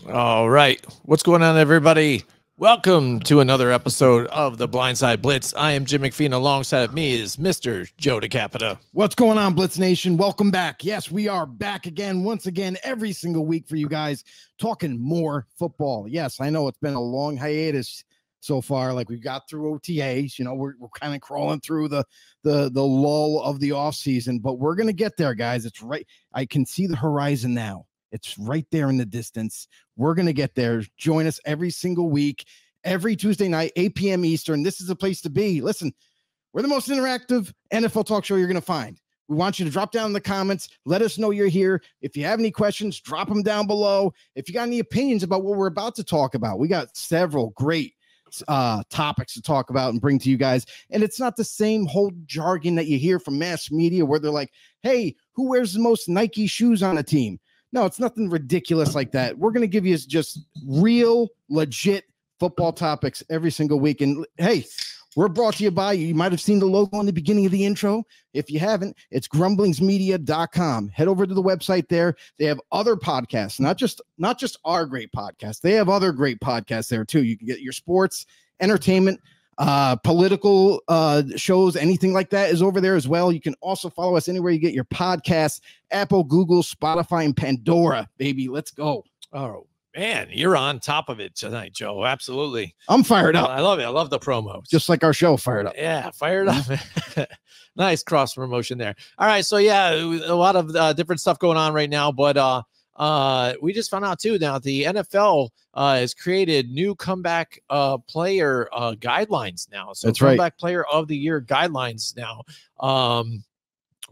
All right. What's going on, everybody? Welcome to another episode of the Blindside Blitz. I am Jim McPhee, and alongside of me is Mr. Joe DeCapita. What's going on, Blitz Nation? Welcome back. Yes, we are back again, once again, every single week for you guys, talking more football. Yes, I know it's been a long hiatus so far. Like, we've got through OTAs, we're kind of crawling through the lull of the off season, but we're going to get there, guys. It's right. I can see the horizon now. It's right there in the distance. We're going to get there. Join us every single week, every Tuesday night, 8 p.m. Eastern. This is the place to be. Listen, we're the most interactive NFL talk show you're going to find. We want you to drop down in the comments. Let us know you're here. If you have any questions, drop them down below. If you got any opinions about what we're about to talk about, we got several great topics to talk about and bring to you guys. And it's not the same whole jargon that you hear from mass media where they're like, hey, who wears the most Nike shoes on a team? No, it's nothing ridiculous like that. We're going to give you just real, legit football topics every single week. And hey, we're brought to you by, you might have seen the logo in the beginning of the intro. If you haven't, it's grumblingsmedia.com. Head over to the website there. They have other podcasts, not just our great podcast. They have other great podcasts there too. You can get your sports, entertainment, political shows, anything like that is over there as well. You can also follow us anywhere you get your podcasts: Apple, Google, Spotify, and Pandora. Baby, let's go. Oh man, you're on top of it tonight, Joe. Absolutely. I'm fired up. I love it. I love the promos. Just like our show, fired up. Yeah, fired up. Nice cross promotion there. All right, so yeah, a lot of different stuff going on right now, but we just found out too now the NFL has created new comeback player guidelines now. So that's comeback right. Player of the Year guidelines now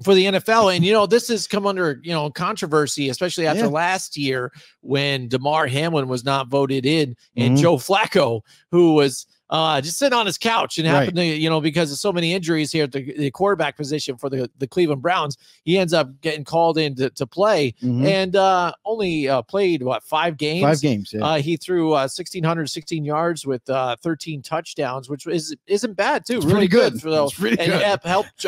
for the NFL. And, this has come under, controversy, especially after last year when Damar Hamlin was not voted in and Joe Flacco, who was just sitting on his couch and happened to, because of so many injuries here at the quarterback position for the Cleveland Browns, he ends up getting called in to play and only played 5 games. 5 games. Yeah. He threw 1,616 yards with 13 touchdowns, which isn't bad too. It's really pretty good. For those, pretty and good. Helped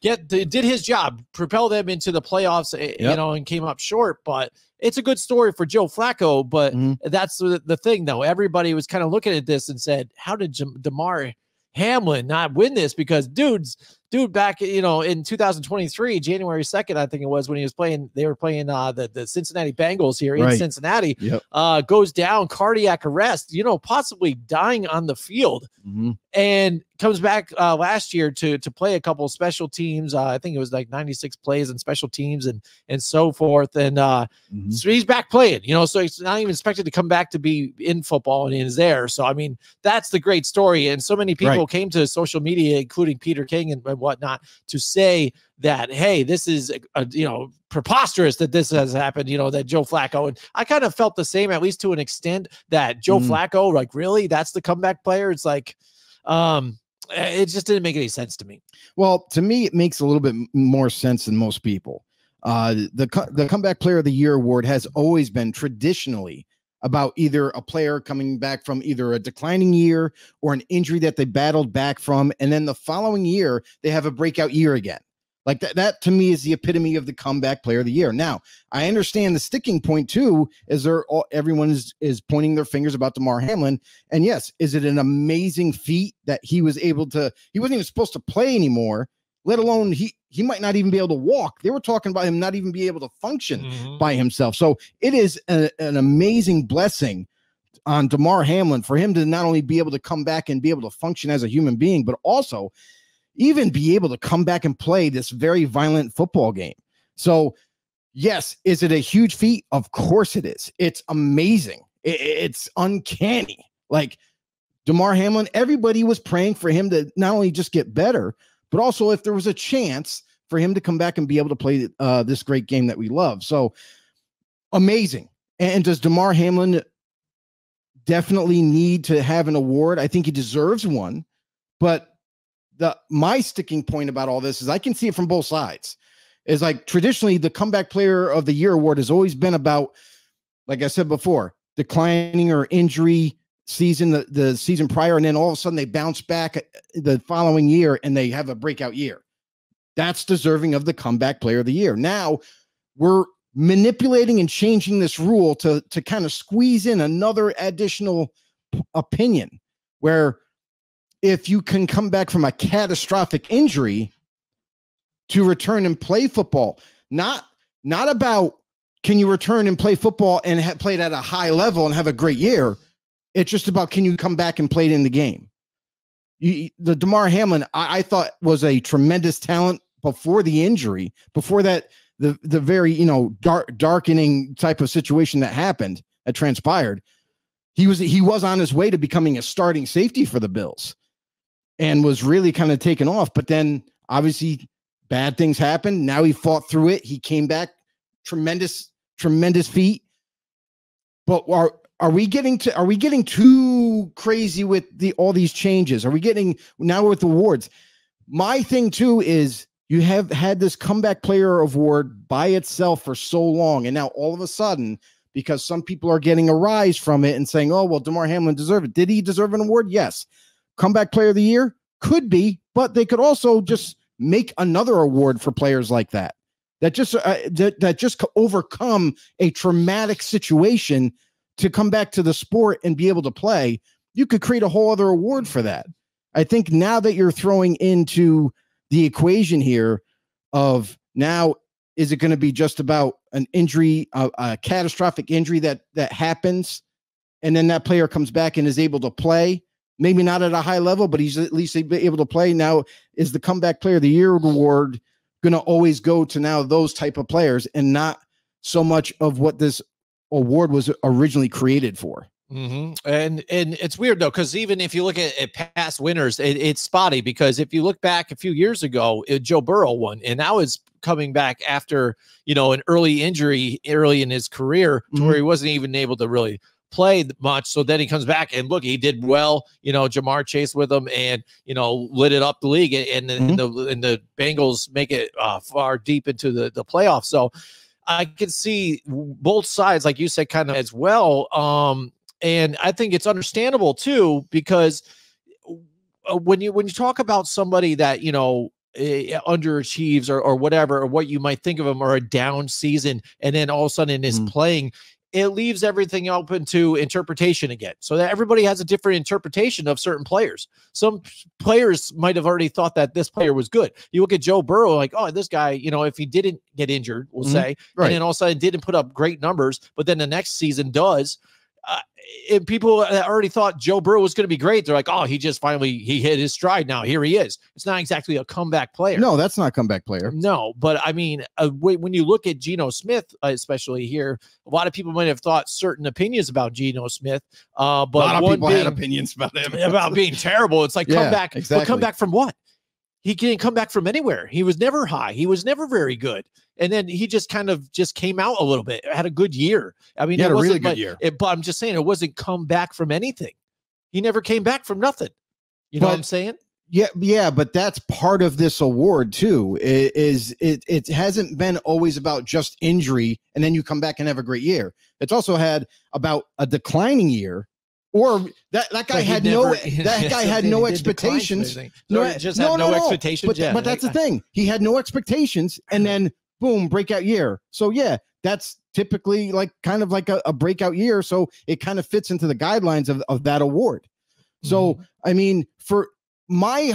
did his job, propel them into the playoffs, and came up short, but it's a good story for Joe Flacco. But that's the thing, though. Everybody was kind of looking at this and said, how did Damar Hamlin not win this? Because dude back, in 2023, January 2nd, I think it was, when they were playing the Cincinnati Bengals here in Cincinnati, goes down, cardiac arrest, possibly dying on the field, and comes back last year to play a couple of special teams. I think it was like 96 plays and special teams and so forth. And so he's back playing, so he's not even expected to come back to be in football, and he's there. So, I mean, that's the great story. And so many people came to social media, including Peter King and whatnot, to say that, hey, this is preposterous that this has happened, that Joe Flacco, and I kind of felt the same, at least to an extent, that Joe Flacco, like, really, that's the comeback player. It's like it just didn't make any sense to me. Well, to me, it makes a little bit more sense than most people. The comeback player of the year award has always been traditionally about either a player coming back from either a declining year or an injury that they battled back from, and then the following year they have a breakout year again. Like that to me is the epitome of the comeback player of the year. Now, I understand the sticking point too, is everyone is pointing their fingers about Damar Hamlin. And yes, is it an amazing feat that he wasn't even supposed to play anymore, let alone he might not even be able to walk. They were talking about him not even be able to function by himself. So it is an amazing blessing on Damar Hamlin for him to not only be able to come back and be able to function as a human being, but also even be able to come back and play this very violent football game. So yes, is it a huge feat? Of course it is. It's amazing. It's uncanny. Like Damar Hamlin, everybody was praying for him to not only just get better, but also if there was a chance for him to come back and be able to play this great game that we love. So amazing. And does Damar Hamlin definitely need to have an award? I think he deserves one, but my sticking point about all this is I can see it from both sides. Is like traditionally the comeback player of the year award has always been about, like I said before, declining or injury season, the season prior, and then all of a sudden they bounce back the following year and they have a breakout year. That's deserving of the comeback player of the year. Now we're manipulating and changing this rule to kind of squeeze in another additional opinion where if you can come back from a catastrophic injury to return and play football, not about can you return and play football and have played at a high level and have a great year. It's just about can you come back and play it in the game. The Damar Hamlin, I thought was a tremendous talent before the injury, before that, the very, darkening type of situation that transpired. He was on his way to becoming a starting safety for the Bills and was really kind of taken off. But then obviously bad things happened. Now he fought through it. He came back. Tremendous feat. But are we getting too crazy with all these changes? Are we getting now with awards? My thing too is you have had this comeback player award by itself for so long. And now all of a sudden, because some people are getting a rise from it and saying, oh, well, Damar Hamlin deserved it. Did he deserve an award? Yes. Comeback player of the year could be, but they could also just make another award for players like that. That just overcome a traumatic situation to come back to the sport and be able to play. You could create a whole other award for that. I think now that you're throwing into the equation here of now, is it going to be just about an injury, a catastrophic injury that happens, and then that player comes back and is able to play? Maybe not at a high level, but he's at least able to play. Now, is the comeback player of the year award going to always go to now those type of players and not so much of what this award was originally created for? Mm-hmm. And it's weird though, because even if you look at past winners, it's spotty, because if you look back a few years ago, Joe Burrow won, and now it's coming back after, an early injury early in his career to where he wasn't even able to really play much. So then he comes back and look, he did well, Jamar Chase with him and, lit it up the league, and the Bengals make it far deep into the playoffs. So I can see both sides, like you said, kind of as well. And I think it's understandable too, because when you talk about somebody that, underachieves or whatever, or what you might think of them, or a down season, and then all of a sudden is playing, it leaves everything open to interpretation again. So that everybody has a different interpretation of certain players. Some players might have already thought that this player was good. You look at Joe Burrow, like, oh, this guy, if he didn't get injured, we'll say, right, and then all of a sudden didn't put up great numbers, but then the next season does. And people that already thought Joe Burrow was going to be great, they're like, oh, he hit his stride. Now here he is. It's not exactly a comeback player. No, that's not a comeback player. No, but I mean, when you look at Geno Smith, especially here, a lot of people might have thought certain opinions about Geno Smith. But a lot of people had opinions about him about being terrible. It's like, come back, exactly. But come back from what? He didn't come back from anywhere. He was never high. He was never very good. And then he just kind of came out a little bit, had a good year. I mean, he had a really good year. But I'm just saying, it wasn't come back from anything. He never came back from nothing. You know what I'm saying? Yeah, but that's part of this award too. It hasn't been always about just injury and then you come back and have a great year. It's also had about a declining year. Or that guy had no expectations. No expectations. But that's the thing. He had no expectations, and then boom, breakout year. So yeah, that's typically kind of like a breakout year. So it kind of fits into the guidelines of that award. So I mean, for my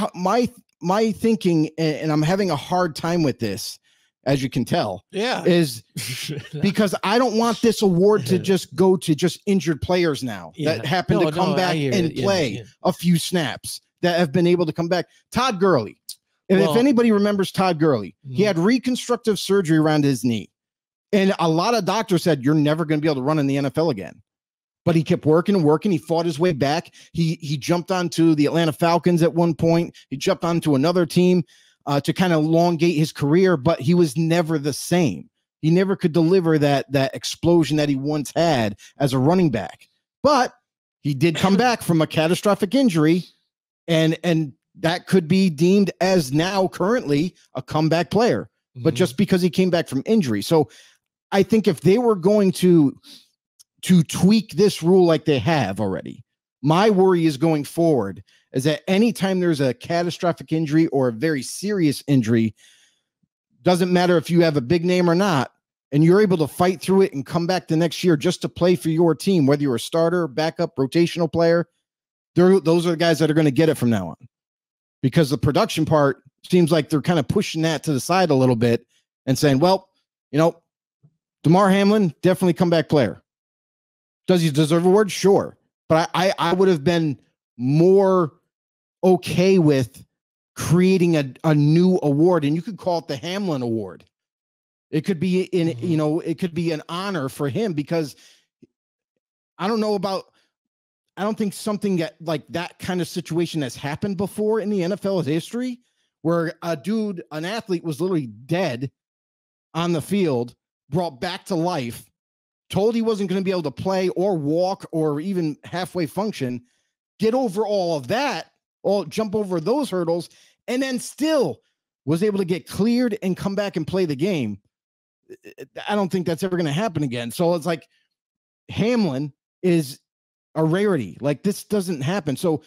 thinking, and I'm having a hard time with this, as you can tell, is because I don't want this award to just go to just injured players now that happen to come back and play a few snaps, that have been able to come back. Todd Gurley. And if anybody remembers Todd Gurley, he had reconstructive surgery around his knee. And a lot of doctors said, you're never going to be able to run in the NFL again. But he kept working and working. He fought his way back. He jumped onto the Atlanta Falcons at one point. He jumped onto another team to kind of elongate his career, but he was never the same. He never could deliver that explosion that he once had as a running back. But he did come back from a catastrophic injury, and that could be deemed as now currently a comeback player, but just because he came back from injury. So I think if they were going to tweak this rule like they have already, my worry is going forward is that anytime there's a catastrophic injury or a very serious injury, doesn't matter if you have a big name or not, and you're able to fight through it and come back the next year just to play for your team, whether you're a starter, backup, rotational player, those are the guys that are going to get it from now on. Because the production part seems like they're kind of pushing that to the side a little bit and saying, well, Damar Hamlin, definitely comeback player. Does he deserve a award? Sure. But I would have been more okay with creating a new award, and you could call it the Hamlin Award. It could be it could be an honor for him, because I don't think something like that kind of situation has happened before in the NFL history, where an athlete was literally dead on the field, brought back to life, told he wasn't going to be able to play or walk or even halfway function, get over all of that, jump over those hurdles, and then still was able to get cleared and come back and play the game. I don't think that's ever going to happen again. So it's like Hamlin is a rarity. Like, this doesn't happen. So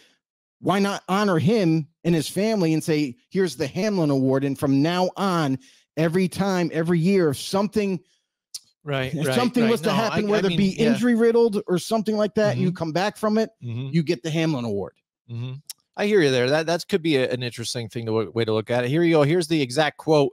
why not honor him and his family and say, here's the Hamlin Award, and from now on, every year, something was to happen, whether it be injury riddled or something like that, you come back from it, you get the Hamlin Award. I hear you there. That could be an interesting way to look at it. Here you go. Here's the exact quote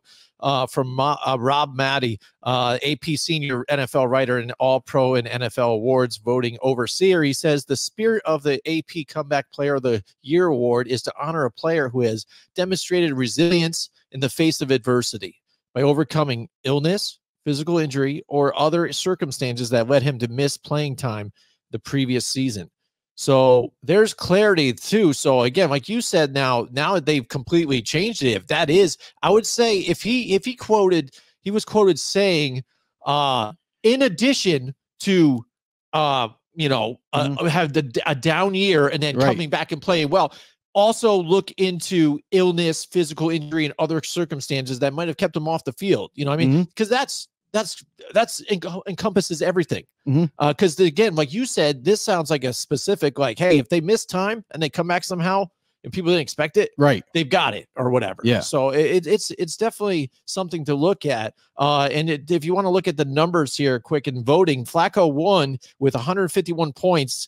from Rob Maddie, AP senior NFL writer and All-Pro and NFL Awards voting overseer. He says the spirit of the AP Comeback Player of the Year Award is to honor a player who has demonstrated resilience in the face of adversity by overcoming illness, physical injury, or other circumstances that led him to miss playing time the previous season. So there's clarity too. So again, like you said, now they've completely changed it. If that is, I would say if he was quoted saying, in addition to, have a down year and then coming back and playing well, also look into illness, physical injury, and other circumstances that might have kept him off the field. You know what I mean? Because that's encompasses everything. Because again, like you said, this sounds like a specific, like, hey, if they miss time and they come back somehow and people didn't expect it, they've got it or whatever. Yeah. So it's definitely something to look at. And if you want to look at the numbers here quick in voting, Flacco won with 151 points.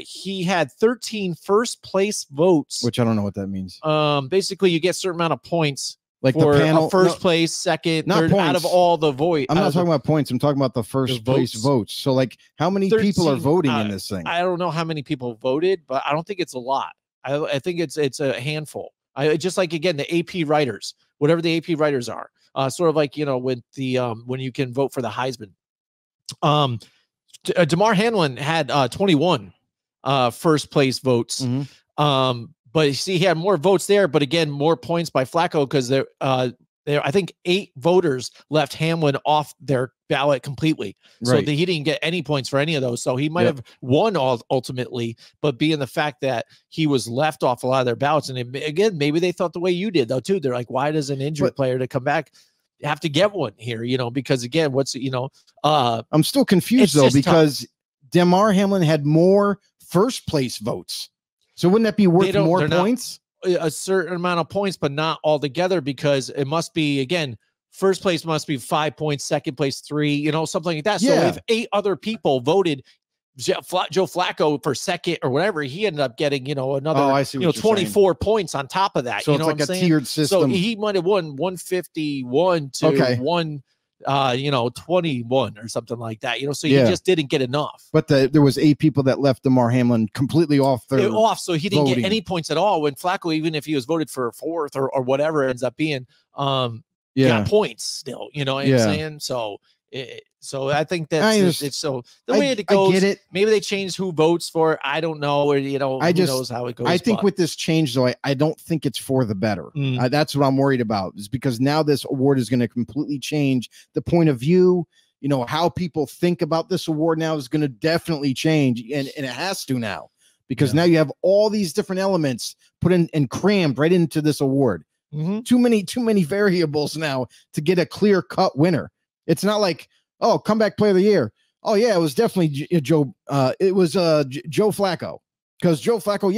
He had 13 first place votes, which I don't know what that means. Basically you get a certain amount of points. Like for the panel, first place, second, third, out of all the votes. I'm not talking about points. I'm talking about the first place votes. So, like, how many people are voting in this thing? I don't know how many people voted, but I don't think it's a lot. I think it's a handful. Just like, again, the AP writers, whatever the AP writers are, sort of like, with the when you can vote for the Heisman. Damar Hamlin had 21 first place votes. But you see, he had more votes there, but again, more points by Flacco because there, I think 8 voters left Hamlin off their ballot completely. So he didn't get any points for any of those. So he might have won ultimately, but being the fact that he was left off a lot of their ballots. And again, maybe they thought the way you did, though, too. They're like, why does an injured player to come back have to get one here? Because again, I'm still confused, though, because Damar Hamlin had more first place votes. So wouldn't that be worth more points? A certain amount of points, but not all together, because it must be, again, first place must be 5 points, second place 3, something like that. So if 8 other people voted Joe Flacco for second or whatever, he ended up getting, another 24 points on top of that. So it's like a tiered system. So he might have won 151 to 21 or something like that, so you just didn't get enough. But there was 8 people that left Damar Hamlin completely off so he didn't get any points at all, when Flacco, even if he was voted for 4th or whatever it ends up being, got points still, you know what I'm saying? So I think that's it's so the way it goes. I get it. Maybe they changed who votes for it. I don't know, or who knows how it goes. I think with this change, though, I don't think it's for the better. That's what I'm worried about, is because now this award is going to completely change the point of view. How people think about this award now is going to definitely change, and it has to now, because now you have all these different elements put in and crammed right into this award. Too many variables now to get a clear cut winner. It's not like, oh, comeback player of the year. Oh yeah, it was definitely Joe. It was Joe Flacco, because Joe Flacco,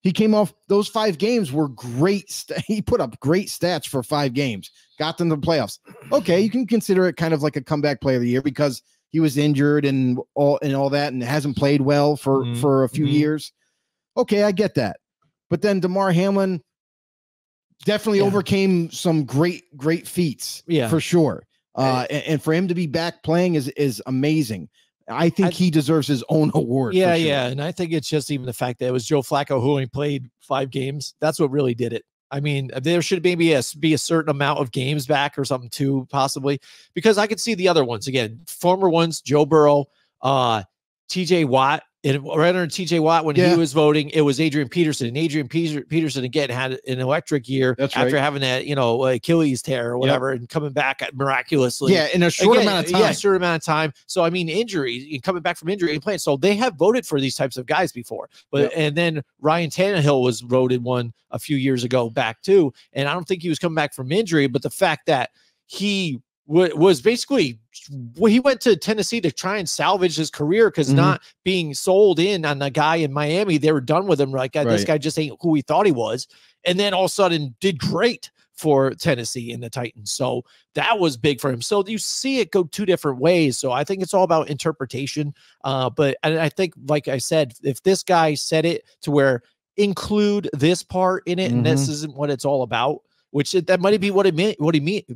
He came off those 5 games were great. He put up great stats for 5 games, got them to the playoffs. Okay, you can consider it kind of like a comeback player of the year because he was injured and all that, and hasn't played well for a few years. Okay, I get that. But then DeMar Hamlin definitely overcame some great feats, for sure. And for him to be back playing is amazing. I think he deserves his own award. Yeah, for sure. yeah. And I think it's just even the fact that it was Joe Flacco who only played 5 games. That's what really did it. I mean, there should maybe be a certain amount of games back or something too, possibly, because I could see the other ones again, former ones, Joe Burrow, TJ Watt. And right under TJ Watt, when he was voting, it was Adrian Peterson. And Adrian Peterson, again, had an electric year after having that, Achilles tear or whatever, and coming back miraculously. Yeah, in a short amount of time. Yeah, short amount of time. So, I mean, injury, coming back from injury and playing. So they have voted for these types of guys before. But and then Ryan Tannehill was voted one a few years ago back too. And I don't think he was coming back from injury, but the fact that he was basically, he went to Tennessee to try and salvage his career because not being sold in on the guy in Miami, they were done with him. Like, this guy just ain't who he thought he was. And then all of a sudden did great for Tennessee and the Titans. So that was big for him. So you see it go 2 different ways. So I think it's all about interpretation. But I think, like I said, if this guy said it to where include this part in it, and this isn't what it's all about, which that might be what it meant,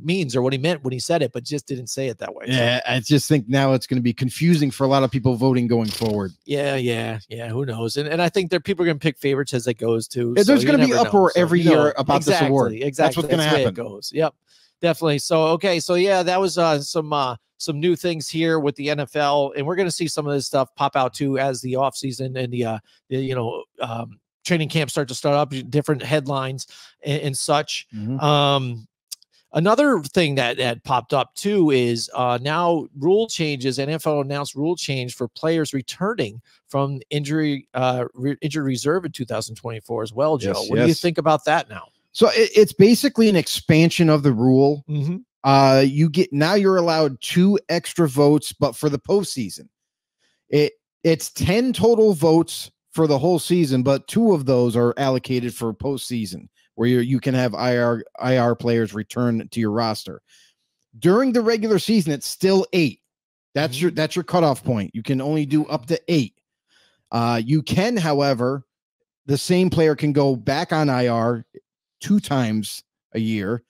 means, or what he meant when he said it, but just didn't say it that way. Yeah, I just think now it's going to be confusing for a lot of people voting going forward. Yeah. Who knows? And I think people are going to pick favorites as it goes too. Yeah, there's going to be uproar every year about this award. Exactly. That's what's going to happen. It goes. Yep, definitely. So okay, so yeah, that was some new things here with the NFL, and we're going to see some of this stuff pop out too as the offseason and the training camp start up, different headlines and such. Another thing that popped up too is now rule changes. NFL announced rule change for players returning from injury reserve in 2024 as well. Joe, what do you think about that now? So it's basically an expansion of the rule. You're allowed 2 extra votes, but for the postseason, it's 10 total votes for the whole season, but 2 of those are allocated for postseason, where you can have IR players return to your roster. During the regular season, it's still 8. That's your cutoff point. You can only do up to 8. You can, however, the same player can go back on IR 2 times a year,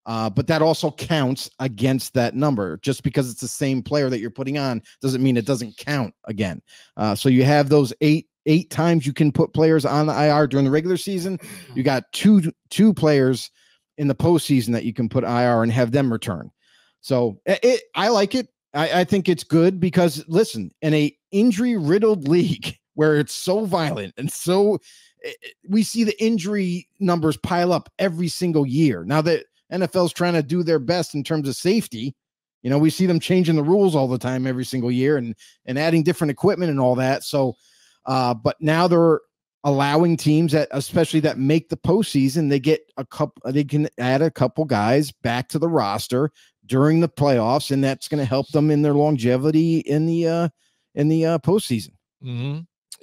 but that also counts against that number. Just because it's the same player that you're putting on doesn't mean it doesn't count again. So you have those 8 times you can put players on the IR during the regular season. You got two players in the postseason that you can put IR and have them return. So I like it. I think it's good because, listen, in a injury-riddled league where it's so violent and so we see the injury numbers pile up every single year. Now that NFL's trying to do their best in terms of safety, we see them changing the rules all the time, every single year, and adding different equipment and all that. So, but now they're allowing teams that, especially that make the postseason, they can add a couple guys back to the roster during the playoffs, and that's going to help them in their longevity in the postseason.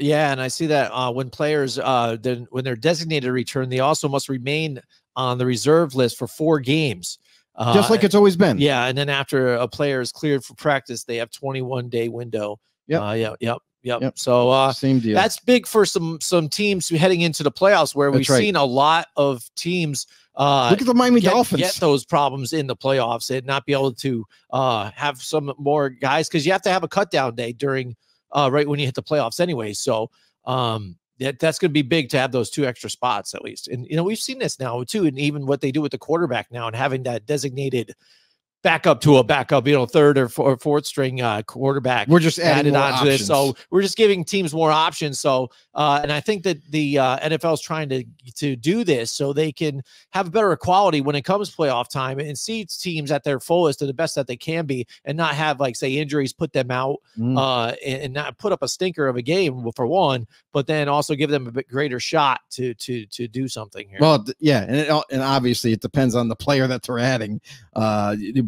Yeah, and I see that when players when they're designated to return, they also must remain on the reserve list for 4 games, just like it's always been. Yeah, and then after a player is cleared for practice, they have 21-day window. Yep. So same deal. That's big for some teams heading into the playoffs, where we've seen a lot of teams look at the Miami Dolphins get those problems in the playoffs and not be able to have some more guys, because you have to have a cut down day during right when you hit the playoffs anyway. So that's going to be big to have those 2 extra spots at least. And we've seen this now too, and even what they do with the quarterback now and having that designated backup to a backup, 3rd or 4th string quarterback. We're just adding on to this. So we're just giving teams more options. So, and I think that the NFL is trying to do this so they can have a better equality when it comes playoff time and see teams at their fullest and the best that they can be, and not have, like, say, injuries put them out and not put up a stinker of a game for one, but then also give them a bit greater shot to do something here. Well, yeah. And obviously it depends on the player that they're adding,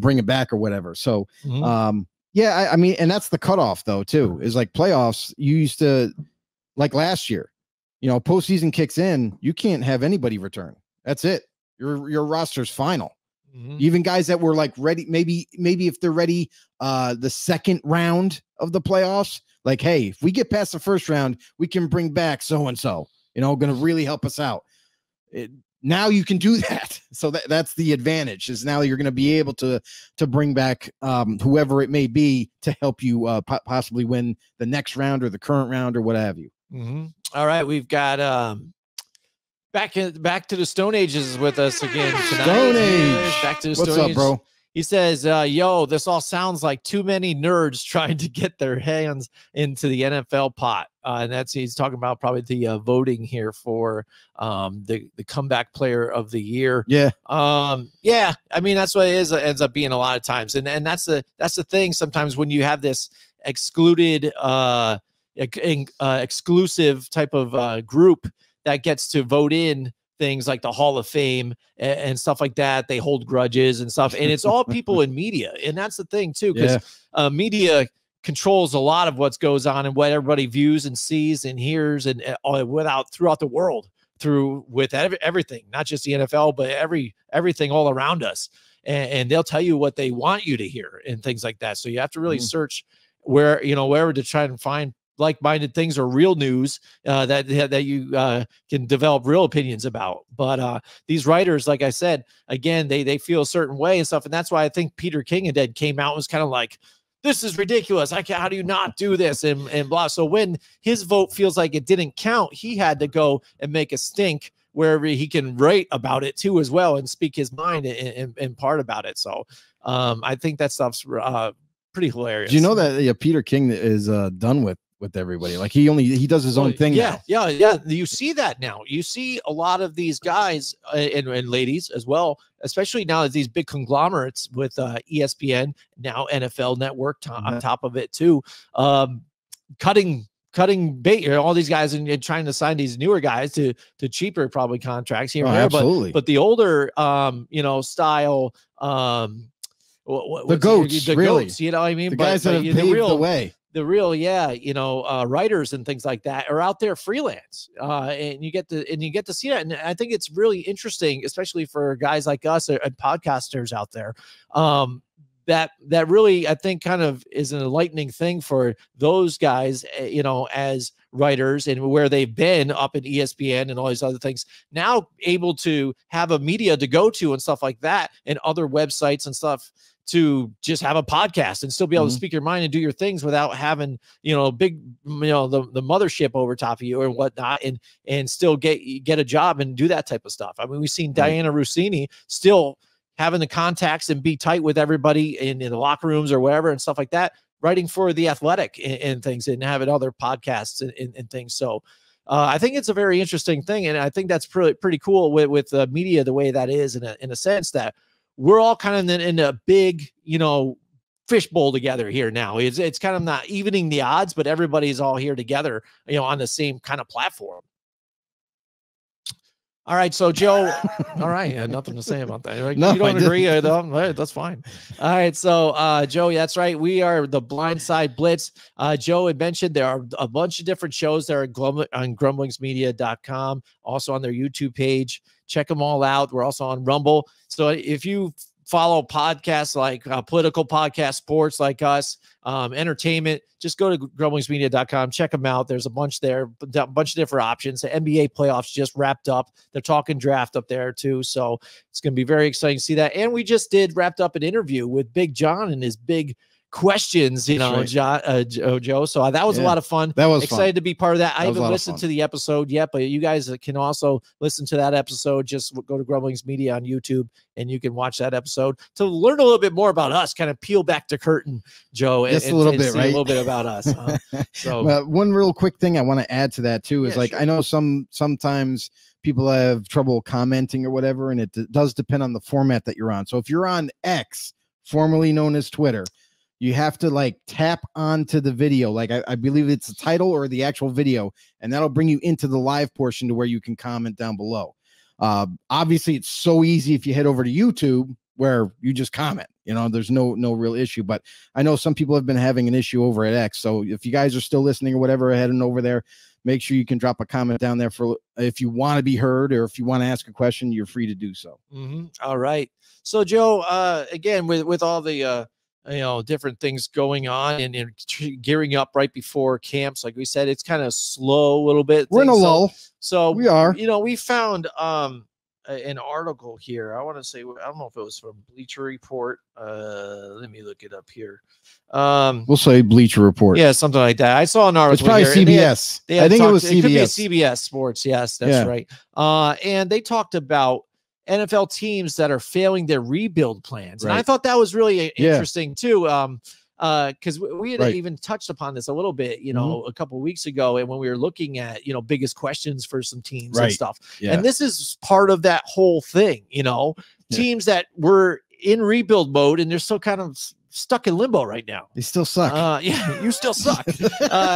bring it back or whatever. So, yeah, I mean, and that's the cutoff though, too, is like playoffs. You used to, like last year, postseason kicks in, you can't have anybody return. That's it. Your roster's final. Even guys that were like ready, maybe if they're ready, the second round of the playoffs, like, hey, if we get past the first round, we can bring back so-and-so, going to really help us out. Now you can do that. So that's the advantage, is now you're going to be able to bring back whoever it may be to help you possibly win the next round or the current round or what have you. All right. We've got back to the Stone Ages with us again tonight. Stone Age. Back to the What's Stone up, Age. bro? He says, yo, this all sounds like too many nerds trying to get their hands into the NFL pot. And he's talking about probably the voting here for the comeback player of the year. Yeah. Yeah. I mean, that's what it is. It ends up being a lot of times. And that's the thing. Sometimes when you have this excluded, exclusive type of group that gets to vote in things like the Hall of Fame and stuff like that, they hold grudges and stuff, and it's all people in media. And that's the thing too, because media controls a lot of what goes on and what everybody views and sees and hears and throughout the world with everything, not just the NFL, but everything all around us. And they'll tell you what they want you to hear and things like that. So you have to really search wherever to try and find like-minded things or real news that you can develop real opinions about. But these writers, like I said, again, they feel a certain way and stuff. And that's why I think Peter King and Ed came out and was kind of like, this is ridiculous. How do you not do this? And blah. So when his vote feels like it didn't count, he had to go and make a stink wherever he can write about it too, as well, and speak his mind and part about it. So I think that stuff's pretty hilarious. Do you know that Peter King is done with everybody? Like he does his own thing. Yeah. You see that now. You see a lot of these guys and ladies as well, especially now as these big conglomerates with ESPN, now NFL Network on top of it too, cutting bait, all these guys and trying to sign these newer guys to cheaper probably contracts here and there. Absolutely. But the older style the goats, really. Goats, you know what I mean? The guys that have paved the way. The real, writers and things like that are out there freelance, and you get to see that. And I think it's really interesting, especially for guys like us and podcasters out there. That really, I think, kind of is an enlightening thing for those guys, as writers and where they've been up at ESPN and all these other things, now able to have a media to go to and stuff like that, and other websites and stuff, to just have a podcast and still be able to speak your mind and do your things without having, big, the mothership over top of you or whatnot, and still get a job and do that type of stuff. I mean, we've seen Diana Rossini still having the contacts and be tight with everybody in the locker rooms or wherever and stuff like that, writing for The Athletic and things, and having other podcasts and things. So I think it's a very interesting thing. And I think that's pretty cool with media, the way that is, in a sense that we're all kind of in a big, fishbowl together here now. It's kind of not evening the odds, but everybody's all here together, on the same kind of platform. All right, so Joe, all right, I had nothing to say about that. No, you don't agree? That's fine. All right, so Joe, that's right. We are the Blindside Blitz. Joe had mentioned there are a bunch of different shows that are on grumblingsmedia.com, also on their YouTube page. Check them all out. We're also on Rumble. So if you follow podcasts like political podcasts, sports like us, entertainment, just go to grumblingsmedia.com, check them out. There's a bunch there, a bunch of different options. The NBA playoffs just wrapped up. They're talking draft up there too. So it's going to be very exciting to see that. And we just wrapped up an interview with Big John and his big questions, right. Joe. So that was a lot of fun. That was excited fun. To be part of that. I haven't listened to the episode yet, but you guys can also listen to that episode. Just go to Grumblings Media on YouTube and you can watch that episode to learn a little bit more about us, kind of peel back the curtain, Joe, just a little bit, right? A little bit about us. So one real quick thing I want to add to that too is I know sometimes people have trouble commenting or whatever, and it does depend on the format that you're on. So if you're on X, formerly known as Twitter, you have to tap onto the video. I believe it's the title or the actual video, and that'll bring you into the live portion to where you can comment down below. Obviously it's so easy if you head over to YouTube where you just comment, there's no real issue, but I know some people have been having an issue over at X. So if you guys are still listening or whatever, heading over there, make sure you can drop a comment down there for if you want to be heard or if you want to ask a question, you're free to do so. All right. So Joe, again, with all the different things going on and gearing up right before camps, like we said, it's kind of slow a little bit. We're in a lull. So we are. We found an article here. I want to say, I don't know if it was from Bleacher Report. Let me look it up here. We'll say Bleacher Report. Yeah, something like that. I saw an article. It's probably here, CBS. I think it was CBS. It could be CBS Sports. Yes, that's right. And they talked about NFL teams that are failing their rebuild plans. And I thought that was really interesting too. Because we had even touched upon this a little bit, a couple of weeks ago, and when we were looking at, biggest questions for some teams and stuff. And this is part of that whole thing, teams that were in rebuild mode and they're still kind of stuck in limbo right now. They still suck. You still suck.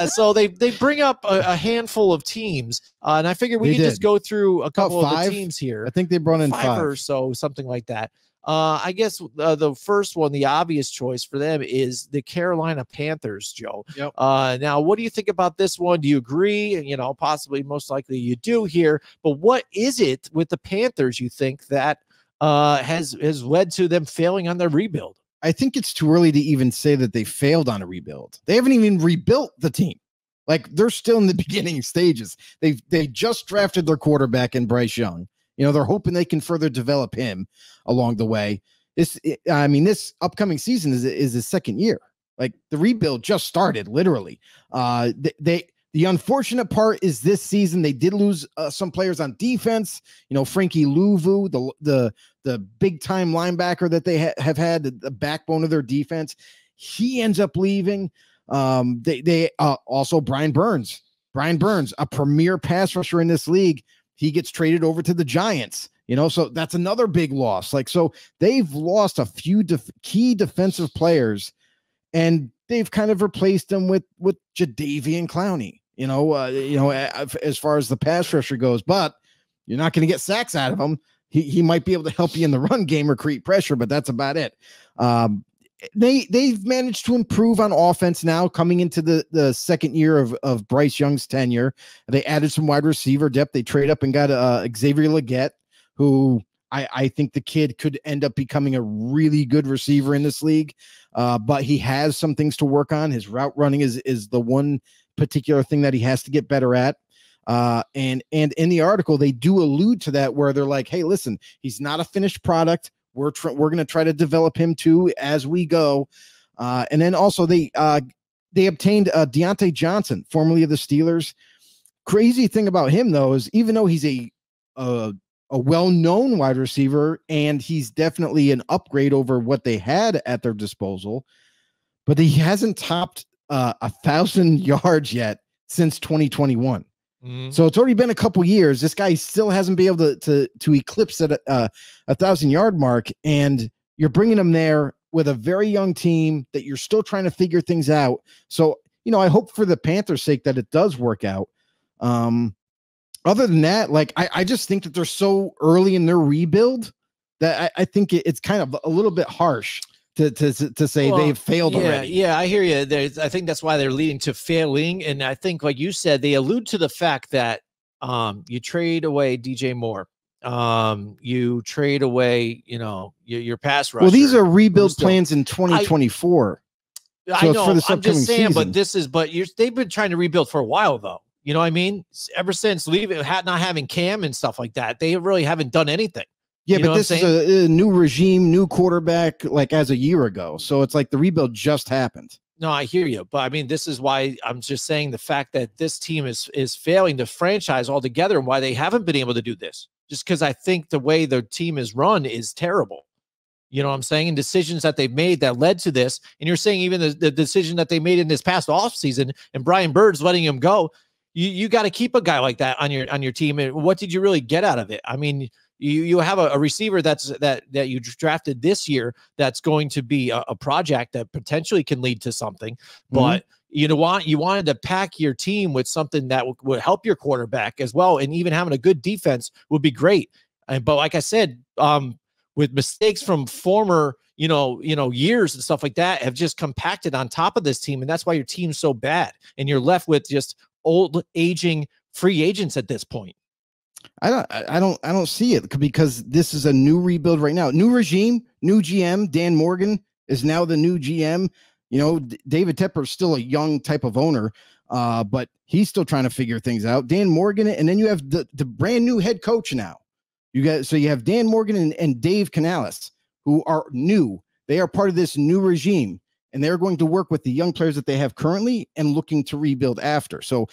So they bring up a handful of teams, and I figured we could just go through a couple of the teams here. I think they brought in five or so, something like that. I guess the first one, the obvious choice for them is the Carolina Panthers, Joe. Yep. Now, what do you think about this one? Do you agree? Possibly, most likely you do here. But what is it with the Panthers you think that has led to them failing on their rebuild? I think it's too early to even say that they failed on a rebuild. They haven't even rebuilt the team. Like, they're still in the beginning stages. They just drafted their quarterback in Bryce Young. They're hoping they can further develop him along the way. This upcoming season is his second year. Like, the rebuild just started, literally. The unfortunate part is this season they did lose some players on defense. Frankie Louvu, the big time linebacker that they have had, the backbone of their defense. He ends up leaving. They also Brian Burns, a premier pass rusher in this league. He gets traded over to the Giants, so that's another big loss. So they've lost a few key defensive players, and they've kind of replaced them with Jadeveon Clowney, as far as the pass rusher goes, but you're not going to get sacks out of him. He might be able to help you in the run game or create pressure, but that's about it. They've managed to improve on offense now coming into the second year of Bryce Young's tenure. They added some wide receiver depth. They trade up and got Xavier Legette, who I think the kid could end up becoming a really good receiver in this league. But he has some things to work on. His route running is the one particular thing that he has to get better at. And in the article, they do allude to that, where they're like, hey, listen, he's not a finished product. We're going to try to develop him too as we go. And then also they obtained Deontay Johnson, formerly of the Steelers. Crazy thing about him, though, is even though he's a well-known wide receiver, and he's definitely an upgrade over what they had at their disposal, but he hasn't topped 1,000 yards yet since 2021. So it's already been a couple years. This guy still hasn't been able to eclipse at a 1,000-yard mark, and you're bringing him there with a very young team that you're still trying to figure things out. So, I hope for the Panthers' sake that it does work out. Other than that, I just think that they're so early in their rebuild that I think it's kind of a little bit harsh to say they've failed already. Yeah, I hear you. I think that's why they're leading to failing. And I think, like you said, they allude to the fact that you trade away DJ Moore. You trade away, your pass rusher. Well, these are rebuild plans in 2024. I know. I'm just saying, season. They've been trying to rebuild for a while, though. You know what I mean? Ever since not having Cam and stuff like that, they really haven't done anything. Yeah, but this is a new regime, new quarterback, like as a year ago. So it's like the rebuild just happened. No, I hear you. But I mean, this is why I'm just saying the fact that this team is failing the franchise altogether, and why they haven't been able to do this. Just because I think the way the team is run is terrible. You know what I'm saying? And decisions that they've made that led to this. And you're saying even the decision that they made in this past offseason and Brian Bird's letting him go, you got to keep a guy like that on your team. And what did you really get out of it? I mean, you have a receiver that you drafted this year that's going to be a project that potentially can lead to something, but you wanted to pack your team with something that would help your quarterback as well, and even having a good defense would be great. But like I said, with mistakes from former years and stuff like that have just compacted on top of this team, and that's why your team's so bad, and you're left with just old aging free agents at this point. I don't see it, because this is a new rebuild right now. New regime, new GM. Dan Morgan is now the new GM. You know, David Tepper is still a young type of owner, but he's still trying to figure things out. Dan Morgan, and then you have the brand new head coach now. You have Dan Morgan and Dave Canales, who are new. They are part of this new regime, and they're going to work with the young players that they have currently and looking to rebuild after. So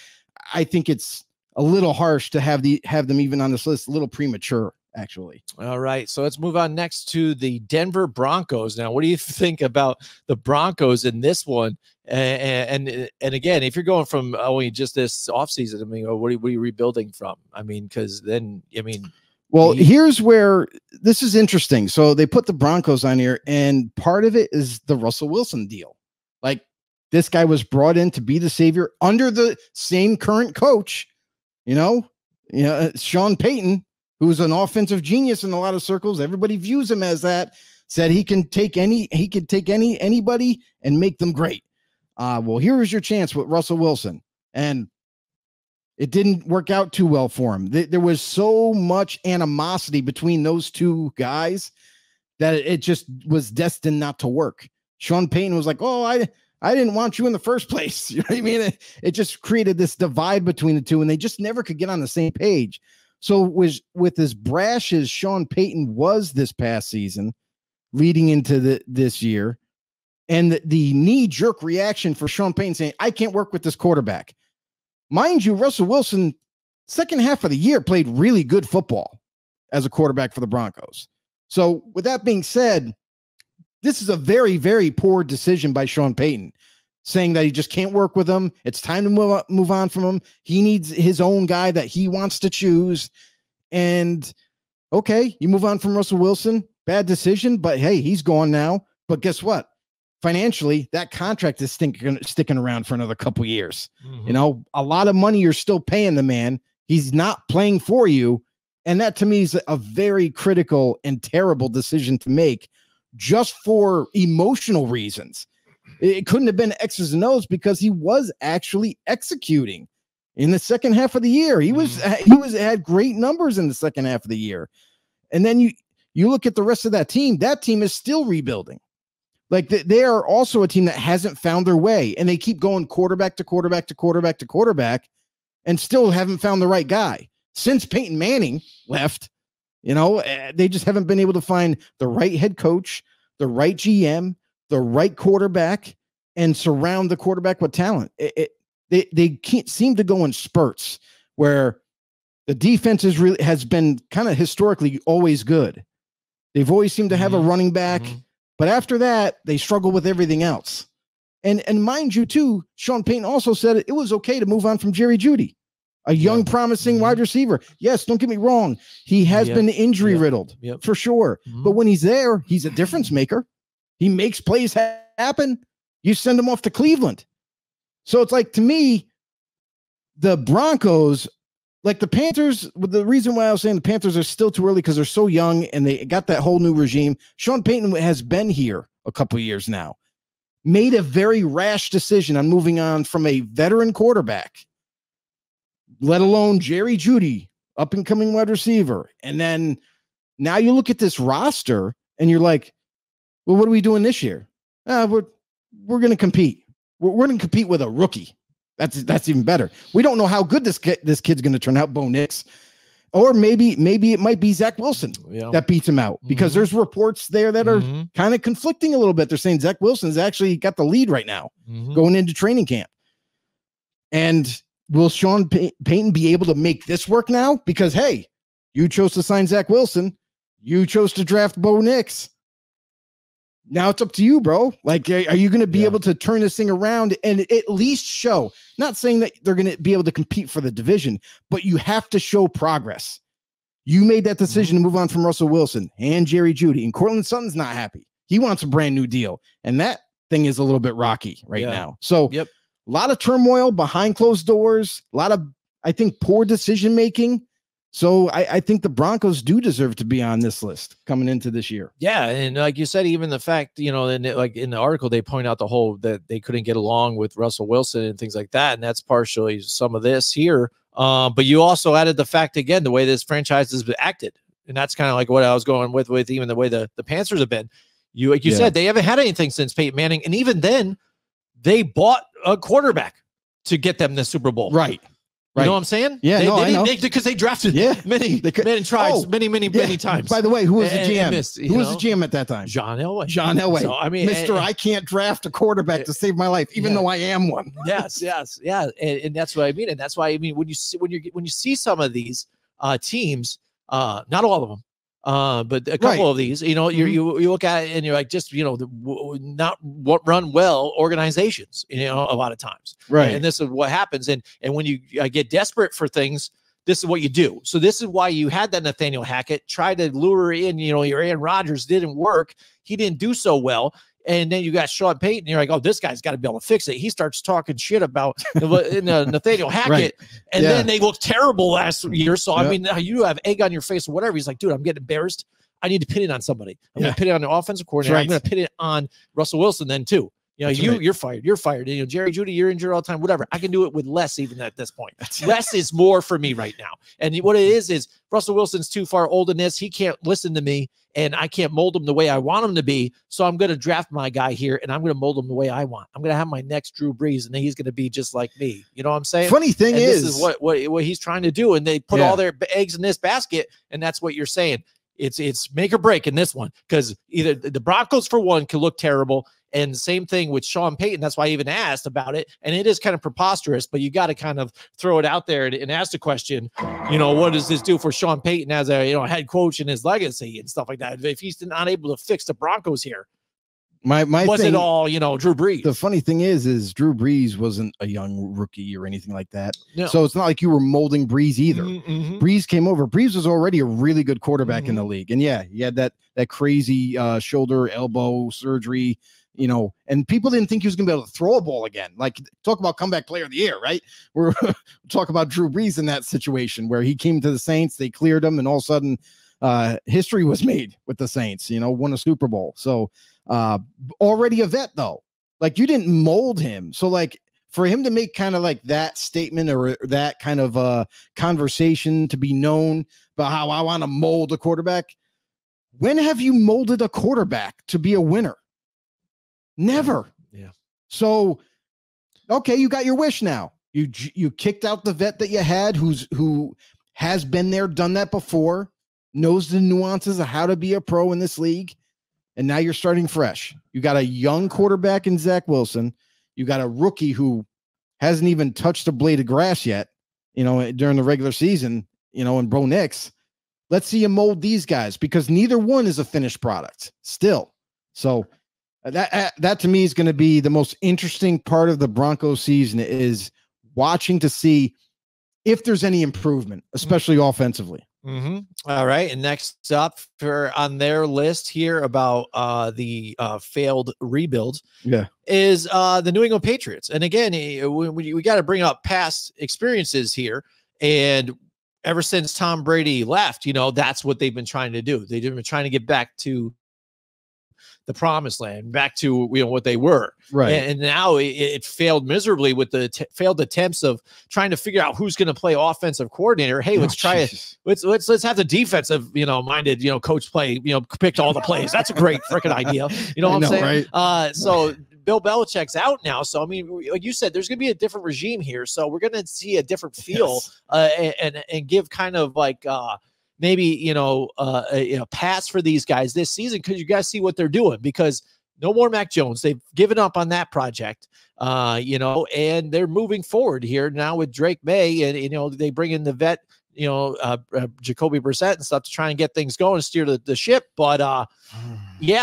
I think it's a little harsh to have them even on this list, a little premature, actually. All right, so let's move on next to the Denver Broncos. Now, what do you think about the Broncos in this one? And again, if you're going from just this offseason, I mean, what are you rebuilding from? I mean, because then, I mean, well, here's where this is interesting. So they put the Broncos on here, and part of it is the Russell Wilson deal. Like, this guy was brought in to be the savior under the same current coach. You know, Sean Payton, who's an offensive genius in a lot of circles. Everybody views him as that. Said he could take anybody and make them great. Well, here is your chance with Russell Wilson, and it didn't work out too well for him. There was so much animosity between those two guys that it just was destined not to work. Sean Payton was like, "Oh, I didn't want you in the first place." You know what I mean? It just created this divide between the two, and they just never could get on the same page. So with as brash as Sean Payton was this past season, leading into this year, and the knee-jerk reaction for Sean Payton saying, "I can't work with this quarterback." Mind you, Russell Wilson, second half of the year, played really good football as a quarterback for the Broncos. So with that being said, this is a very, very poor decision by Sean Payton, saying that he just can't work with him. It's time to move on from him. He needs his own guy that he wants to choose. And okay, you move on from Russell Wilson. Bad decision, but hey, he's gone now. But guess what? Financially, that contract is sticking around for another couple years. Mm-hmm. You know, a lot of money you're still paying the man. He's not playing for you. And that to me is a very critical and terrible decision to make, just for emotional reasons. It couldn't have been X's and O's, because he was actually executing in the second half of the year. He had great numbers in the second half of the year. And then you look at the rest of that team is still rebuilding. Like, they are also a team that hasn't found their way, and they keep going quarterback to quarterback to quarterback to quarterback, and still haven't found the right guy. Since Peyton Manning left, you know, they just haven't been able to find the right head coach, the right GM, the right quarterback, and surround the quarterback with talent. They can't seem to go in spurts where the defense has been kind of historically always good. They've always seemed to have a running back, but after that, they struggle with everything else. And mind you, too, Sean Payton also said it was okay to move on from Jerry Jeudy, a young, promising wide receiver. Yes, don't get me wrong. He has been injury riddled for sure. But when he's there, he's a difference maker. He makes plays happen. You send him off to Cleveland. So it's like, to me, the Broncos, like the Panthers, the reason why I was saying the Panthers are still too early, because they're so young and they got that whole new regime. Sean Payton has been here a couple of years now, made a very rash decision on moving on from a veteran quarterback, let alone Jerry Jeudy, up and coming wide receiver. And then now you look at this roster and you're like, well, what are we doing this year? We're going to compete. We're going to compete with a rookie. That's even better. We don't know how good this kid's going to turn out, Bo Nix. Or maybe it might be Zach Wilson that beats him out, because there's reports there that are kind of conflicting a little bit. They're saying Zach Wilson's actually got the lead right now going into training camp. And will Sean Payton be able to make this work now? Because, hey, you chose to sign Zach Wilson. You chose to draft Bo Nix. Now it's up to you, bro. Like, are you going to be able to turn this thing around and at least show, not saying that they're going to be able to compete for the division, but you have to show progress. You made that decision to move on from Russell Wilson and Jerry Jeudy, and Cortland Sutton's not happy. He wants a brand new deal. And that thing is a little bit rocky right now. So a lot of turmoil behind closed doors, a lot of, I think, poor decision-making. So I think the Broncos do deserve to be on this list coming into this year. Yeah, and like you said, even the fact, like in the article, they point out that they couldn't get along with Russell Wilson and things like that, and that's partially some of this here. But you also added the fact, again, the way this franchise has been acted, and that's kind of like what I was going with even the way the Panthers have been. You said, they haven't had anything since Peyton Manning, and even then, they bought a quarterback to get them the Super Bowl. Right. You know what I'm saying? Yeah, I know. Because they drafted many times. By the way, who was the GM? Who was the GM at that time? John Elway. John Elway. So, I mean, I can't draft a quarterback to save my life, even though I am one. Yes, yeah, and that's what I mean. And that's why, I mean, when you see some of these teams, not all of them, but a couple of these, you look at it and you're like, just, not what run well organizations, a lot of times. Right. And this is what happens. And when you get desperate for things, this is what you do. So this is why you had that Nathaniel Hackett try to lure in, your Aaron Rodgers didn't work. He didn't do so well. And then you got Sean Payton. You're like, oh, this guy's got to be able to fix it. He starts talking shit about Nathaniel Hackett, and then they look terrible last year. So I mean, you have egg on your face or whatever. He's like, dude, I'm getting embarrassed. I need to pin it on somebody. I'm going to pin it on the offensive coordinator. I'm going to pin it on Russell Wilson then too. You're fired. You're fired. Jerry Jeudy, you're injured all the time. Whatever. I can do it with less even at this point. Less is more for me right now. And what it is Russell Wilson's too far old in this. He can't listen to me, and I can't mold him the way I want him to be. So I'm going to draft my guy here, and I'm going to mold him the way I want. I'm going to have my next Drew Brees, and then he's going to be just like me. You know what I'm saying? Funny thing this is what he's trying to do, and they put all their eggs in this basket, and that's what you're saying. It's make or break in this one, because either the Broncos, for one, can look terrible. And same thing with Sean Payton. That's why I even asked about it. And it is kind of preposterous, but you got to kind of throw it out there and ask the question, what does this do for Sean Payton as a head coach and his legacy and stuff like that? If he's not able to fix the Broncos here, it all, Drew Brees? The funny thing is Drew Brees wasn't a young rookie or anything like that. No. So it's not like you were molding Brees either. Mm-hmm. Brees came over. Brees was already a really good quarterback in the league. And he had that crazy shoulder, elbow surgery, and people didn't think he was going to be able to throw a ball again. Like, talk about comeback player of the year, right? We're talk about Drew Brees in that situation where he came to the Saints, they cleared him, and all of a sudden history was made with the Saints, won a Super Bowl. So already a vet though, like, you didn't mold him. So like, for him to make kind of like that statement or that kind of conversation to be known about how I want to mold a quarterback. When have you molded a quarterback to be a winner? Never. Yeah. So, okay, you got your wish now. You kicked out the vet that you had, who has been there, done that before, knows the nuances of how to be a pro in this league, and now you're starting fresh. You got a young quarterback in Zach Wilson. You got a rookie who hasn't even touched a blade of grass yet, during the regular season, and Bo Nix. Let's see you mold these guys, because neither one is a finished product still. So that to me is going to be the most interesting part of the Broncos season, is watching to see if there's any improvement, especially offensively. Mm-hmm. All right. And next up on their list here about the failed rebuild is the New England Patriots. And again, we got to bring up past experiences here. And ever since Tom Brady left, that's what they've been trying to do. They've been trying to get back to the promised land, back to what they were, right? And now it failed miserably with the failed attempts of trying to figure out who's going to play offensive coordinator. Hey, let's try it. Let's have the defensive minded coach play. Picked all the plays. That's a great freaking idea. What I'm saying? Right? So Bill Belichick's out now. So I mean, like you said, there's going to be a different regime here. So we're going to see a different feel and give kind of like. Maybe, a pass for these guys this season, because you guys see what they're doing, because no more Mac Jones. They've given up on that project, and they're moving forward here now with Drake May, and, they bring in the vet, Jacoby Brissett and stuff to try and get things going and steer the ship. But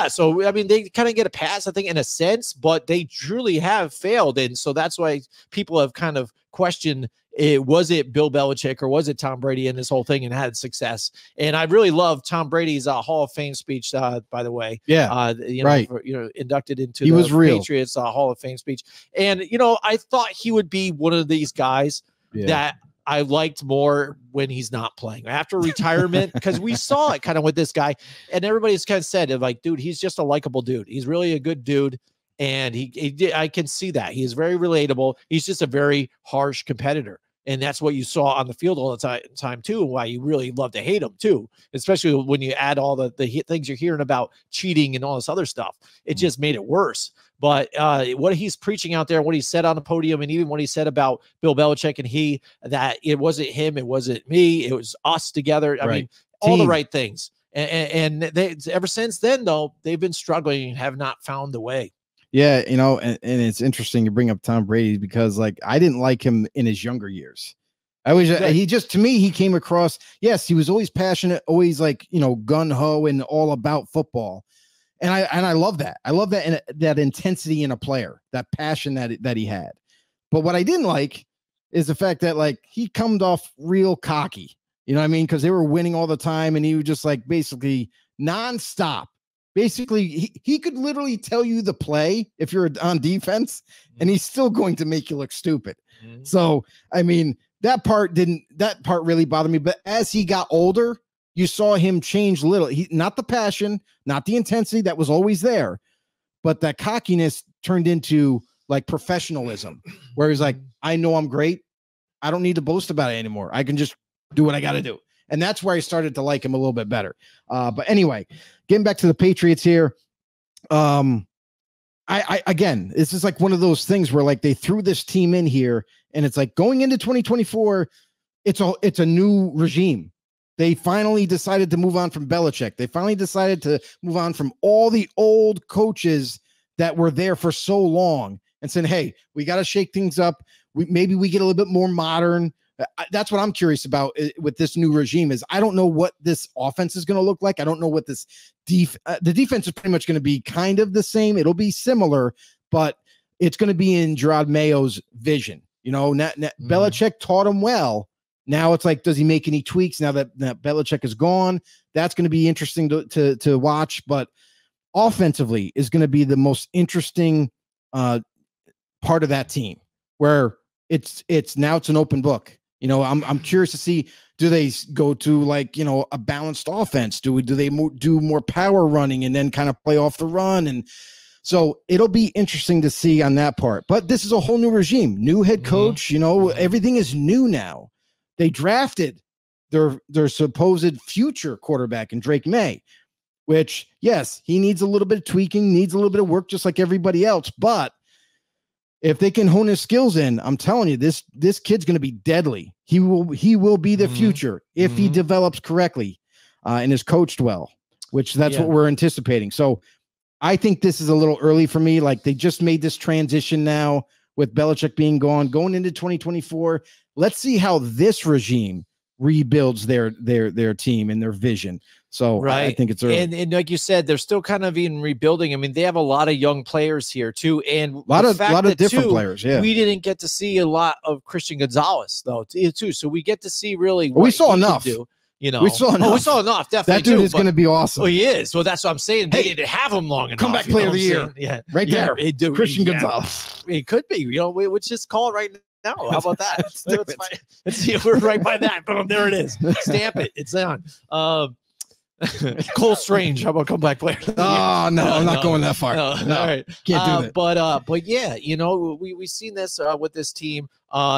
so, I mean, they kind of get a pass, I think, in a sense, but they truly have failed. And so that's why people have kind of questioned, was it Bill Belichick or was it Tom Brady in this whole thing and had success? And I really love Tom Brady's Hall of Fame speech, by the way. Yeah. Right. Inducted into the Patriots Hall of Fame speech. And, I thought he would be one of these guys that I liked more when he's not playing after retirement, because we saw it kind of with this guy, and everybody's kind of said like, dude, he's just a likable dude. He's really a good dude. And I can see that he is very relatable. He's just a very harsh competitor. And that's what you saw on the field all the time too, and why you really love to hate him too, especially when you add all the things you're hearing about cheating and all this other stuff. It just made it worse. But what he's preaching out there, what he said on the podium, and even what he said about Bill Belichick and that it wasn't him, it wasn't me, it was us together. I mean, all the right things. And they, ever since then, though, they've been struggling and have not found the way. Yeah, you know, and it's interesting to bring up Tom Brady, because like I didn't like him in his younger years. He just, to me, he came across, yes, he was always passionate, always like, you know, gun ho and all about football. And I love that. I love that, and that intensity in a player, that passion that he had. But what I didn't like is the fact that like he come off real cocky, you know what I mean? Because they were winning all the time, and he was just like basically nonstop. Basically, he could literally tell you the play if you're on defense, and he's still going to make you look stupid. So, I mean, that part really bothered me. But as he got older, you saw him change little. Not the passion, not the intensity that was always there, but that cockiness turned into like professionalism, where he's like, I know I'm great. I don't need to boast about it anymore. I can just do what I got to do. And that's where I started to like him a little bit better. But anyway, getting back to the Patriots here. Again, this is like one of those things where like they threw this team in here, and it's like going into 2024, it's a new regime. They finally decided to move on from Belichick. They finally decided to move on from all the old coaches that were there for so long, and said, hey, we got to shake things up. Maybe we get a little bit more modern. That's what I'm curious about with this new regime. Is I don't know what this offense is going to look like. I don't know what this the defense is pretty much going to be kind of the same. It'll be similar, but it's going to be in Gerard Mayo's vision. You know, Belichick taught him well. Now it's like, does he make any tweaks now that Belichick is gone? That's going to be interesting to watch. But offensively is going to be the most interesting part of that team, where it's an open book. You know, I'm curious to see, do they go to like, you know, a balanced offense? Do they do more power running and then kind of play off the run? And so it'll be interesting to see on that part. But this is a whole new regime, new head coach. You know, everything is new now. They drafted their supposed future quarterback in Drake May, which, yes, he needs a little bit of tweaking, needs a little bit of work, just like everybody else. But if they can hone his skills in, I'm telling you, this kid's going to be deadly. He will be the future if he develops correctly and is coached well, which that's what we're anticipating. So I think this is a little early for me. Like, they just made this transition now with Belichick being gone, going into 2024. Let's see how this regime rebuilds their team and their vision. So I think it's early. And like you said, they're still kind of even rebuilding. I mean, they have a lot of young players here too, and a lot of different players. Yeah, we didn't get to see a lot of Christian Gonzalez though too. So we get to see really what we saw enough. You know, we saw enough. Definitely, that dude is going to be awesome. Oh, he is. Well, that's what I'm saying. They didn't have him long enough. Comeback player of the year. Yeah, right there. Christian Gonzalez. It could be. You know, let's just call it right now. How about that? Let's see if we're right by that. Boom, there it is. Stamp it. It's on. Cole Strange, how about comeback player? Oh no, I'm not going that far. No. All right, can't do that. But yeah, you know, we've seen this with this team.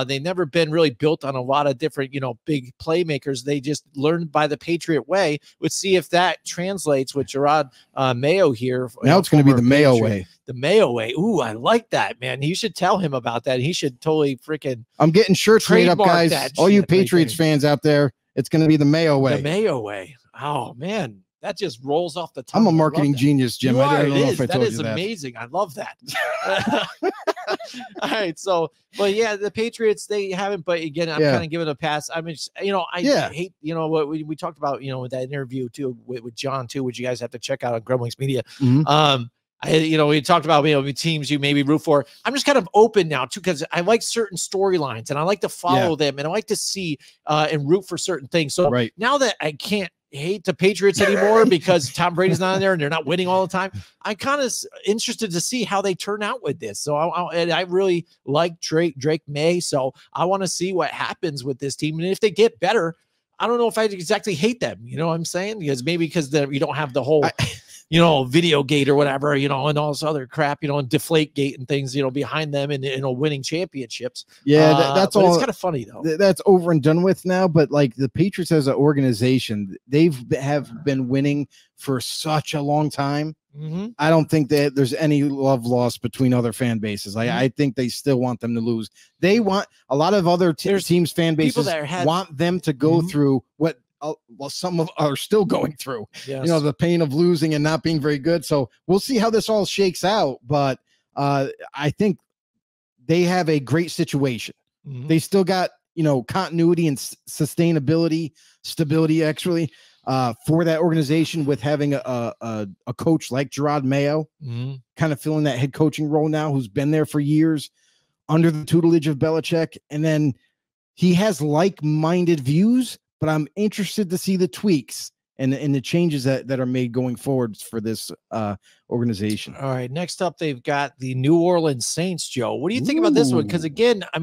They've never been really built on a lot of different, you know, big playmakers. They just learned by the Patriot way. Let's see if that translates with Gerard Mayo here. Now it's going to be the Mayo way. The Mayo way. Ooh, I like that, man. You should tell him about that. He should totally freaking. I'm getting shirts made up, guys. All you Patriots fans out there, it's going to be the Mayo way. The Mayo way. Oh man, that just rolls off the tongue. I'm a marketing genius, Jim. I don't know if I told you that. That is amazing. I love that. All right, so, but yeah, the Patriots, they haven't. But again, I'm kind of giving a pass. I mean, you know, I hate, you know, what we talked about, you know, with that interview too with John too, which you guys have to check out on Grumblings Media. You know, we talked about, you know, teams you maybe root for. I'm just kind of open now too, because I like certain storylines and I like to follow them, and I like to see and root for certain things. So now that I can't hate the Patriots anymore because Tom Brady's not in there and they're not winning all the time. I'm kind of interested to see how they turn out with this. So I really like Drake May. So I want to see what happens with this team. And if they get better, I don't know if I exactly hate them. You know what I'm saying? Because you don't have the whole, video gate or whatever, and all this other crap, and deflate gate and things, behind them and, winning championships. Yeah, that's all. It's kind of funny though. That's over and done with now. But like the Patriots as an organization, have been winning for such a long time. Mm-hmm. I don't think that there's any love lost between other fan bases. I think they still want them to lose. They want a lot of other teams' fan bases want them to go through what some of are still going through. Yes. The pain of losing and not being very good. So we'll see how this all shakes out. But I think they have a great situation. Mm-hmm. They still got continuity and sustainability, stability actually. For that organization with having a coach like Gerard Mayo, kind of filling that head coaching role now, who's been there for years under the tutelage of Belichick. And then he has like-minded views, but I'm interested to see the tweaks and the changes that are made going forward for this organization. All right. Next up, they've got the New Orleans Saints, Joe. What do you think about this one? Because again, I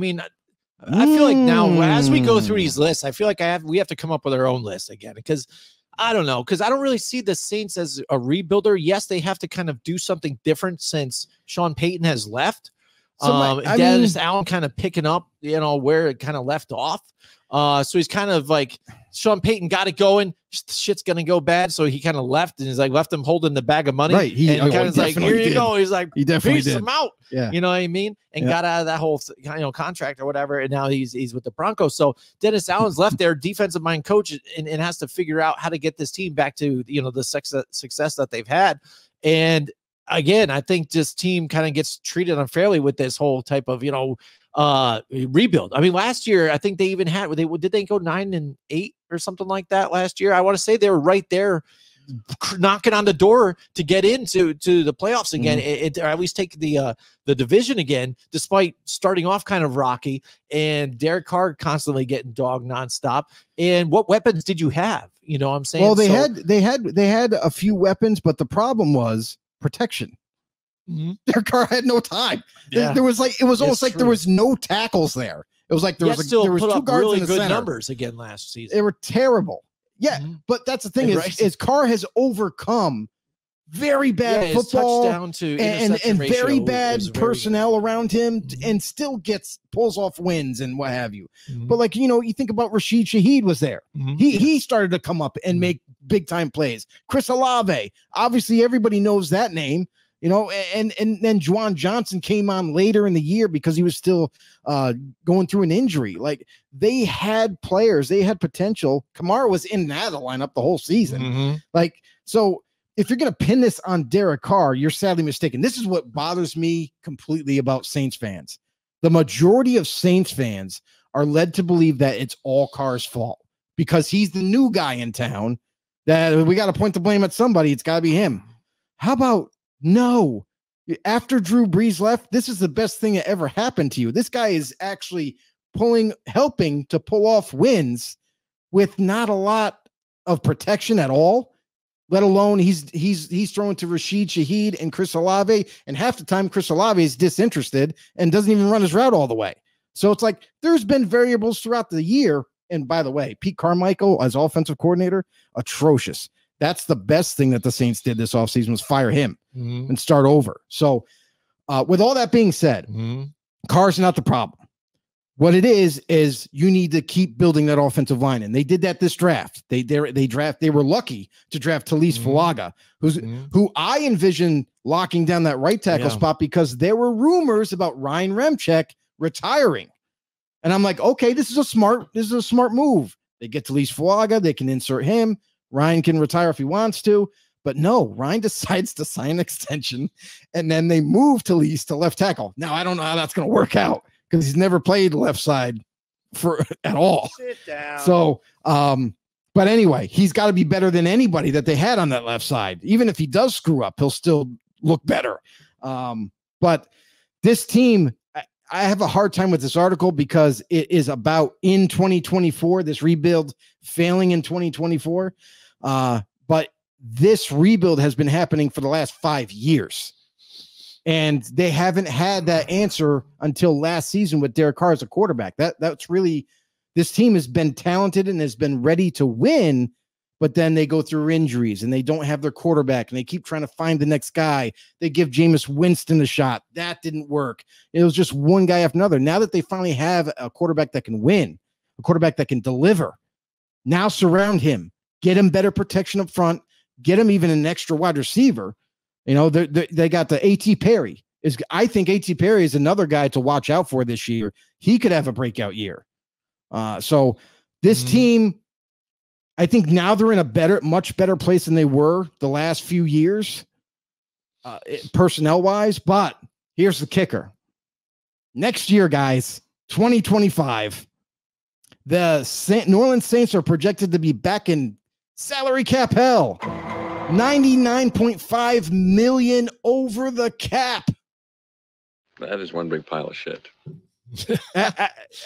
feel like now as we go through these lists, I feel like we have to come up with our own list again, because I don't know, because I don't really see the Saints as a rebuilder. Yes, they have to kind of do something different since Sean Payton has left. So Dennis Allen kind of picking up, where it kind of left off. So he's kind of like Sean Payton got it going. Shit's gonna go bad, so he kind of left and he's like left him holding the bag of money. Right, he kind of like, here you go. He's like, he definitely did. Him out. Yeah, you know what I mean, and got out of that whole contract or whatever. And now he's with the Broncos. So Dennis Allen's left there, defensive mind coach, and has to figure out how to get this team back to the success that they've had. And again, I think this team kind of gets treated unfairly with this whole type of rebuild. I mean, last year I think they even had did they go 9-8 or something like that last year? I want to say they were right there knocking on the door to get into the playoffs again, or at least take the division again, despite starting off kind of rocky and Derek Carr constantly getting dogged nonstop. And what weapons did you have? You know what I'm saying? Well, they had a few weapons, but the problem was protection. Their Carr had no time. Yeah. There was it was almost like there was no tackles there. It was like there was two guards really in the good center. numbers again last season. They were terrible. Yeah, but that's the thing is Carr has overcome very bad football touchdown to and very bad personnel around him, and still pulls off wins and what have you. But you think about Rashid Shaheed was there. He started to come up and make big time plays. Chris Olave, obviously everybody knows that name. And then Juwan Johnson came on later in the year because he was still going through an injury. Like they had players, they had potential. Kamara was in and out of the lineup the whole season. So if you're going to pin this on Derek Carr, you're sadly mistaken. This is what bothers me completely about Saints fans. The majority of Saints fans are led to believe that it's all Carr's fault because he's the new guy in town, that we got to point the blame at somebody. It's got to be him. How about no? After Drew Brees left, this is the best thing that ever happened to you. This guy is actually helping to pull off wins with not a lot of protection at all, let alone he's throwing to Rashid Shaheed and Chris Olave, and half the time Chris Olave is disinterested and doesn't even run his route all the way. So it's like there's been variables throughout the year. And by the way, Pete Carmichael as offensive coordinator, atrocious. That's the best thing that the Saints did this offseason was fire him and start over. So with all that being said, Carr's not the problem. What it is you need to keep building that offensive line. And they did that this draft. They were lucky to draft Talise Falaga, who I envision locking down that right tackle spot because there were rumors about Ryan Remchek retiring. And I'm like, okay, this is a smart move. They get Talise Falaga, they can insert him. Ryan can retire if he wants to, but no, Ryan decides to sign an extension, and then they move Talise to left tackle. Now, I don't know how that's going to work out because he's never played left side at all. Sit down. So, but anyway, he's got to be better than anybody that they had on that left side. Even if he does screw up, he'll still look better. But this team, I have a hard time with this article because it is about in 2024, this rebuild failing in 2024. But this rebuild has been happening for the last 5 years. And they haven't had that answer until last season with Derek Carr as a quarterback. That's really, this team has been talented and has been ready to win, but then they go through injuries and they don't have their quarterback and they keep trying to find the next guy. They give Jameis Winston a shot. That didn't work. It was just one guy after another. Now that they finally have a quarterback that can win, a quarterback that can deliver, now surround him, get him better protection up front, get him even an extra wide receiver. You know, they got the A.T. Perry. I think A.T. Perry is another guy to watch out for this year. He could have a breakout year. So this team, I think now they're in a much better place than they were the last few years, personnel wise. But here's the kicker. Next year, guys, 2025, the New Orleans Saints are projected to be back in salary cap hell. $99.5 million over the cap. That is one big pile of shit.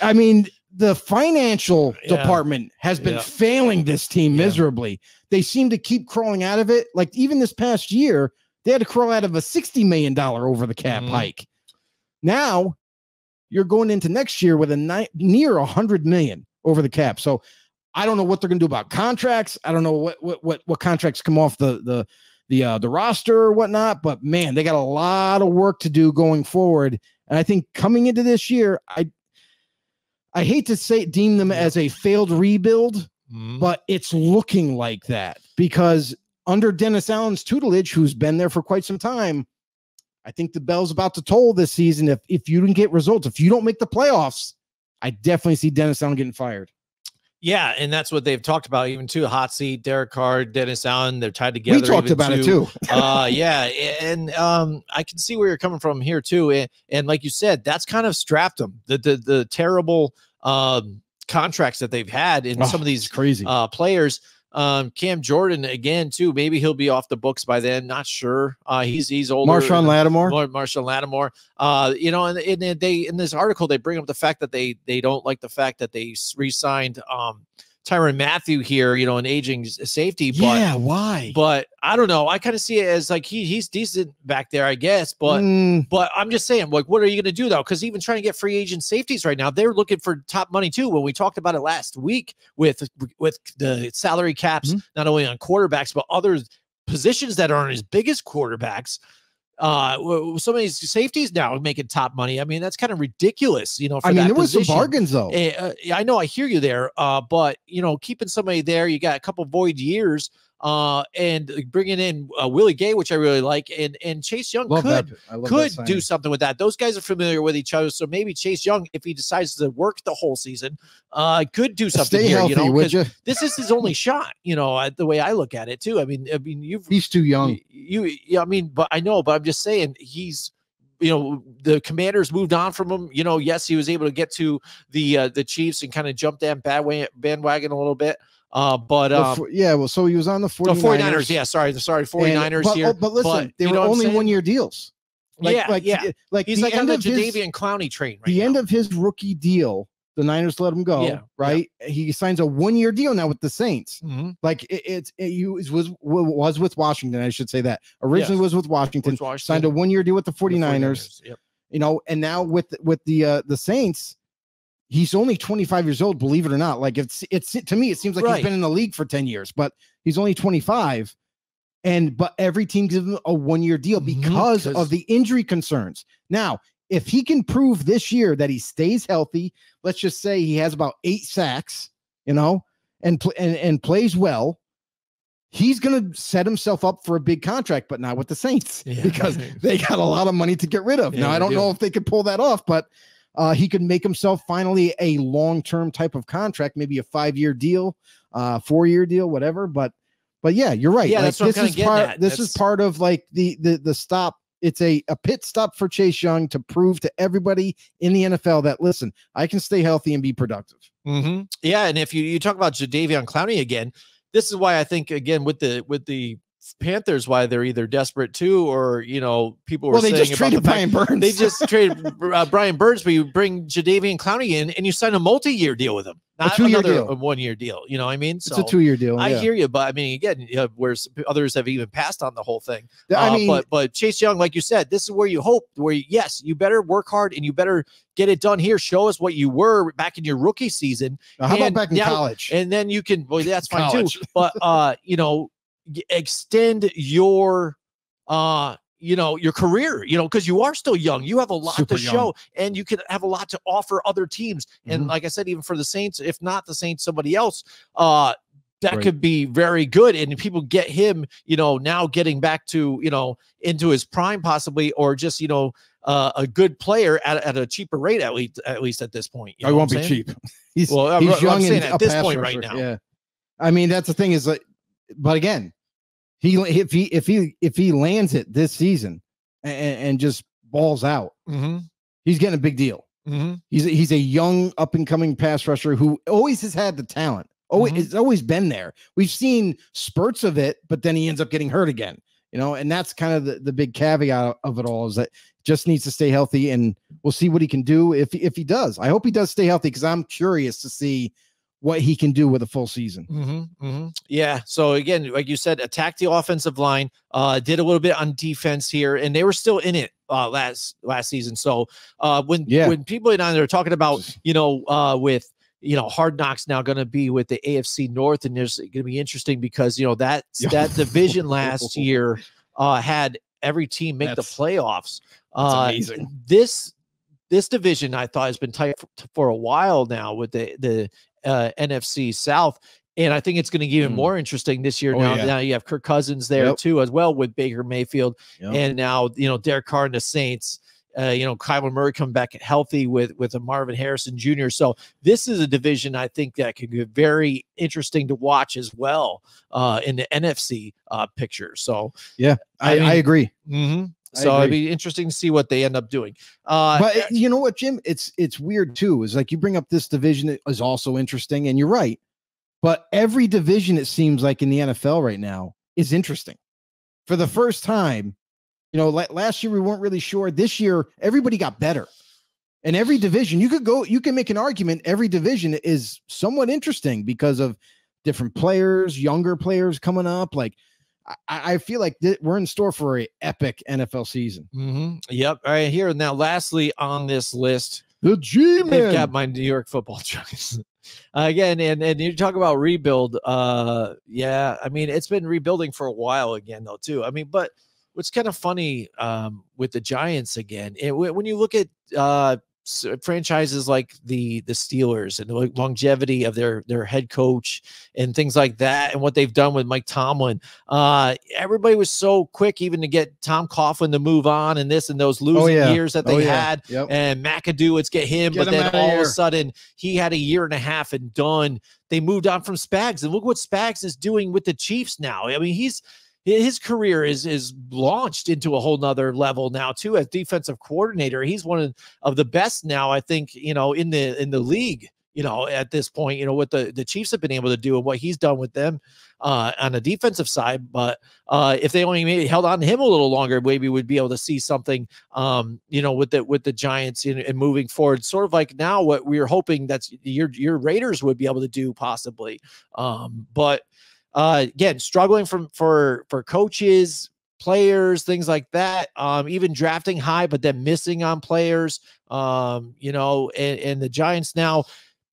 I mean, the financial department has been failing this team miserably. They seem to keep crawling out of it. Like even this past year, they had to crawl out of a $60 million over the cap hike. Now you're going into next year with a near $100 million over the cap. So I don't know what they're going to do about contracts. I don't know what contracts come off the roster or whatnot, but man, they got a lot of work to do going forward. And I think coming into this year, I hate to deem them as a failed rebuild, but it's looking like that because under Dennis Allen's tutelage, who's been there for quite some time, I think the bell's about to toll this season. If you didn't get results, if you don't make the playoffs, I definitely see Dennis Allen getting fired. Yeah, and that's what they've talked about, even too. Hot seat, Derek Carr, Dennis Allen, they're tied together. We talked about it too. Yeah, and I can see where you're coming from here too. And like you said, that's kind of strapped them. The terrible contracts that they've had in some of these crazy players. Cam Jordan again too. Maybe he'll be off the books by then. Not sure. He's older. Marshawn Lattimore. You know, and they in this article they bring up the fact that they don't like the fact that they re-signed Tyrann Mathieu here, you know, an aging safety. But, yeah, why? But I don't know. I kind of see it as like he's decent back there, I guess. But I'm just saying, like, what are you going to do though? Because even trying to get free agent safeties right now, they're looking for top money too. When we talked about it last week with the salary caps, not only on quarterbacks but other positions that aren't as big as quarterbacks. Some of these safeties now making top money. I mean, that's kind of ridiculous, you know. For there was some bargains though. I know, I hear you there. But you know, keeping somebody there, you got a couple void years. And bringing in Willie Gay, which I really like, and Chase Young could do something with that. Those guys are familiar with each other, so maybe Chase Young, if he decides to work the whole season, could do something Stay here. Healthy, you know, would you? This is his only shot. You know, the way I look at it too. I mean, he's too young. I mean, but I know, but I'm just saying he's. You know, the Commanders moved on from him. You know, yes, he was able to get to the Chiefs and kind of jump that bandwagon a little bit. So he was on the 49ers. Yeah, sorry, 49ers here. But listen, they were only 1 year deals. Like he's like on the Jadeveon Clowney train. Right end of his rookie deal, the Niners let him go. Right, he signs a 1 year deal now with the Saints. Like it was with Washington. I should say that originally was with Washington. Signed a 1 year deal with the 49ers. You know, and now with the Saints. He's only 25 years old, believe it or not. Like it's to me, it seems like he's been in the league for 10 years, but he's only 25. But every team gives him a 1 year deal because of the injury concerns. Now, if he can prove this year that he stays healthy, let's just say he has about 8 sacks, you know, and plays well, he's going to set himself up for a big contract, but not with the Saints because they got a lot of money to get rid of. Now, I don't know if they could pull that off, but he could make himself finally a long-term type of contract, maybe a 5-year deal, 4-year deal, whatever. But yeah, you're right. Yeah, like, that's what this is part of like the stop. It's a pit stop for Chase Young to prove to everybody in the NFL that, listen, I can stay healthy and be productive. Yeah, and if you talk about Jadeveon Clowney again, this is why I think again with the Panthers, why they're either desperate too, or you know, people were saying they just traded Brian Burns. They just traded Brian Burns, but you bring Jadeveon Clowney in and you sign a multi-year deal with him. Not another 1 year deal. You know what I mean? So it's a 2-year deal. I hear you, but I mean, again, where others have even passed on the whole thing. I mean, but Chase Young, like you said, this is where you hope. Yes, you better work hard and you better get it done here. Show us what you were back in your rookie season. How about back in college? And then you can. Well, that's fine too. But extend your your career, because you are still young. You have a lot to show, and you can have a lot to offer other teams. And like I said, even for the Saints, if not the Saints, somebody else, that could be very good. And people get him, now getting back to, into his prime possibly, or just, a good player at a cheaper rate, at least at this point. It won't be cheap. He's young and at this point right now. Yeah. I mean, that's the thing is like, but again, if he lands it this season and just balls out, he's getting a big deal. He's a young up and coming pass rusher who always has had the talent. It's always been there. We've seen spurts of it, but then he ends up getting hurt again. And that's kind of the big caveat of it all, is that just needs to stay healthy, and we'll see what he can do if he does. I hope he does stay healthy, because I'm curious to see what he can do with a full season. Yeah. So again, like you said, attack the offensive line, did a little bit on defense here, and they were still in it last season. So when people and I are talking about, with Hard Knocks now going to be with the AFC North, and there's going to be interesting because that division last year had every team make the playoffs. Amazing. This division, I thought, has been tight for a while now with the NFC South, and I think it's going to get even more interesting this year. Now you have Kirk Cousins there too, as well, with Baker Mayfield, and now Derek Carr and the Saints. Kyler Murray coming back healthy with a Marvin Harrison Jr. So this is a division I think that could be very interesting to watch as well in the NFC picture. So I agree. So it'd be interesting to see what they end up doing. But you know what, Jim? It's weird too. Is like you bring up this division that is also interesting, and you're right. But every division, it seems like in the NFL right now, is interesting. For the first time, last year we weren't really sure. This year, everybody got better. And every division, you can make an argument. Every division is somewhat interesting because of different players, younger players coming up. Like, I feel like we're in store for an epic NFL season. Yep. All right, here now. Lastly on this list, the G-Man. They've got my New York Football Giants again, and you talk about rebuild. I mean, it's been rebuilding for a while again, though, too. I mean, but what's kind of funny with the Giants again, when you look at franchises like the Steelers and the longevity of their head coach and things like that, and what they've done with Mike Tomlin, everybody was so quick even to get Tom Coughlin to move on, and this and those losing years that they had, and McAdoo, let's get him. But then all of a sudden he had a year and a half and done. They moved on from Spags, and look what Spags is doing with the Chiefs now. I mean, his career is launched into a whole nother level now too, as defensive coordinator. He's one of the best now, I think, in the league, at this point, what the Chiefs have been able to do and what he's done with them on the defensive side. But if they only maybe held on to him a little longer, maybe we'd be able to see something, with the Giants and moving forward, sort of like now what we were hoping that's your Raiders would be able to do possibly. But again, struggling for coaches, players, things like that, even drafting high, but then missing on players, and the Giants now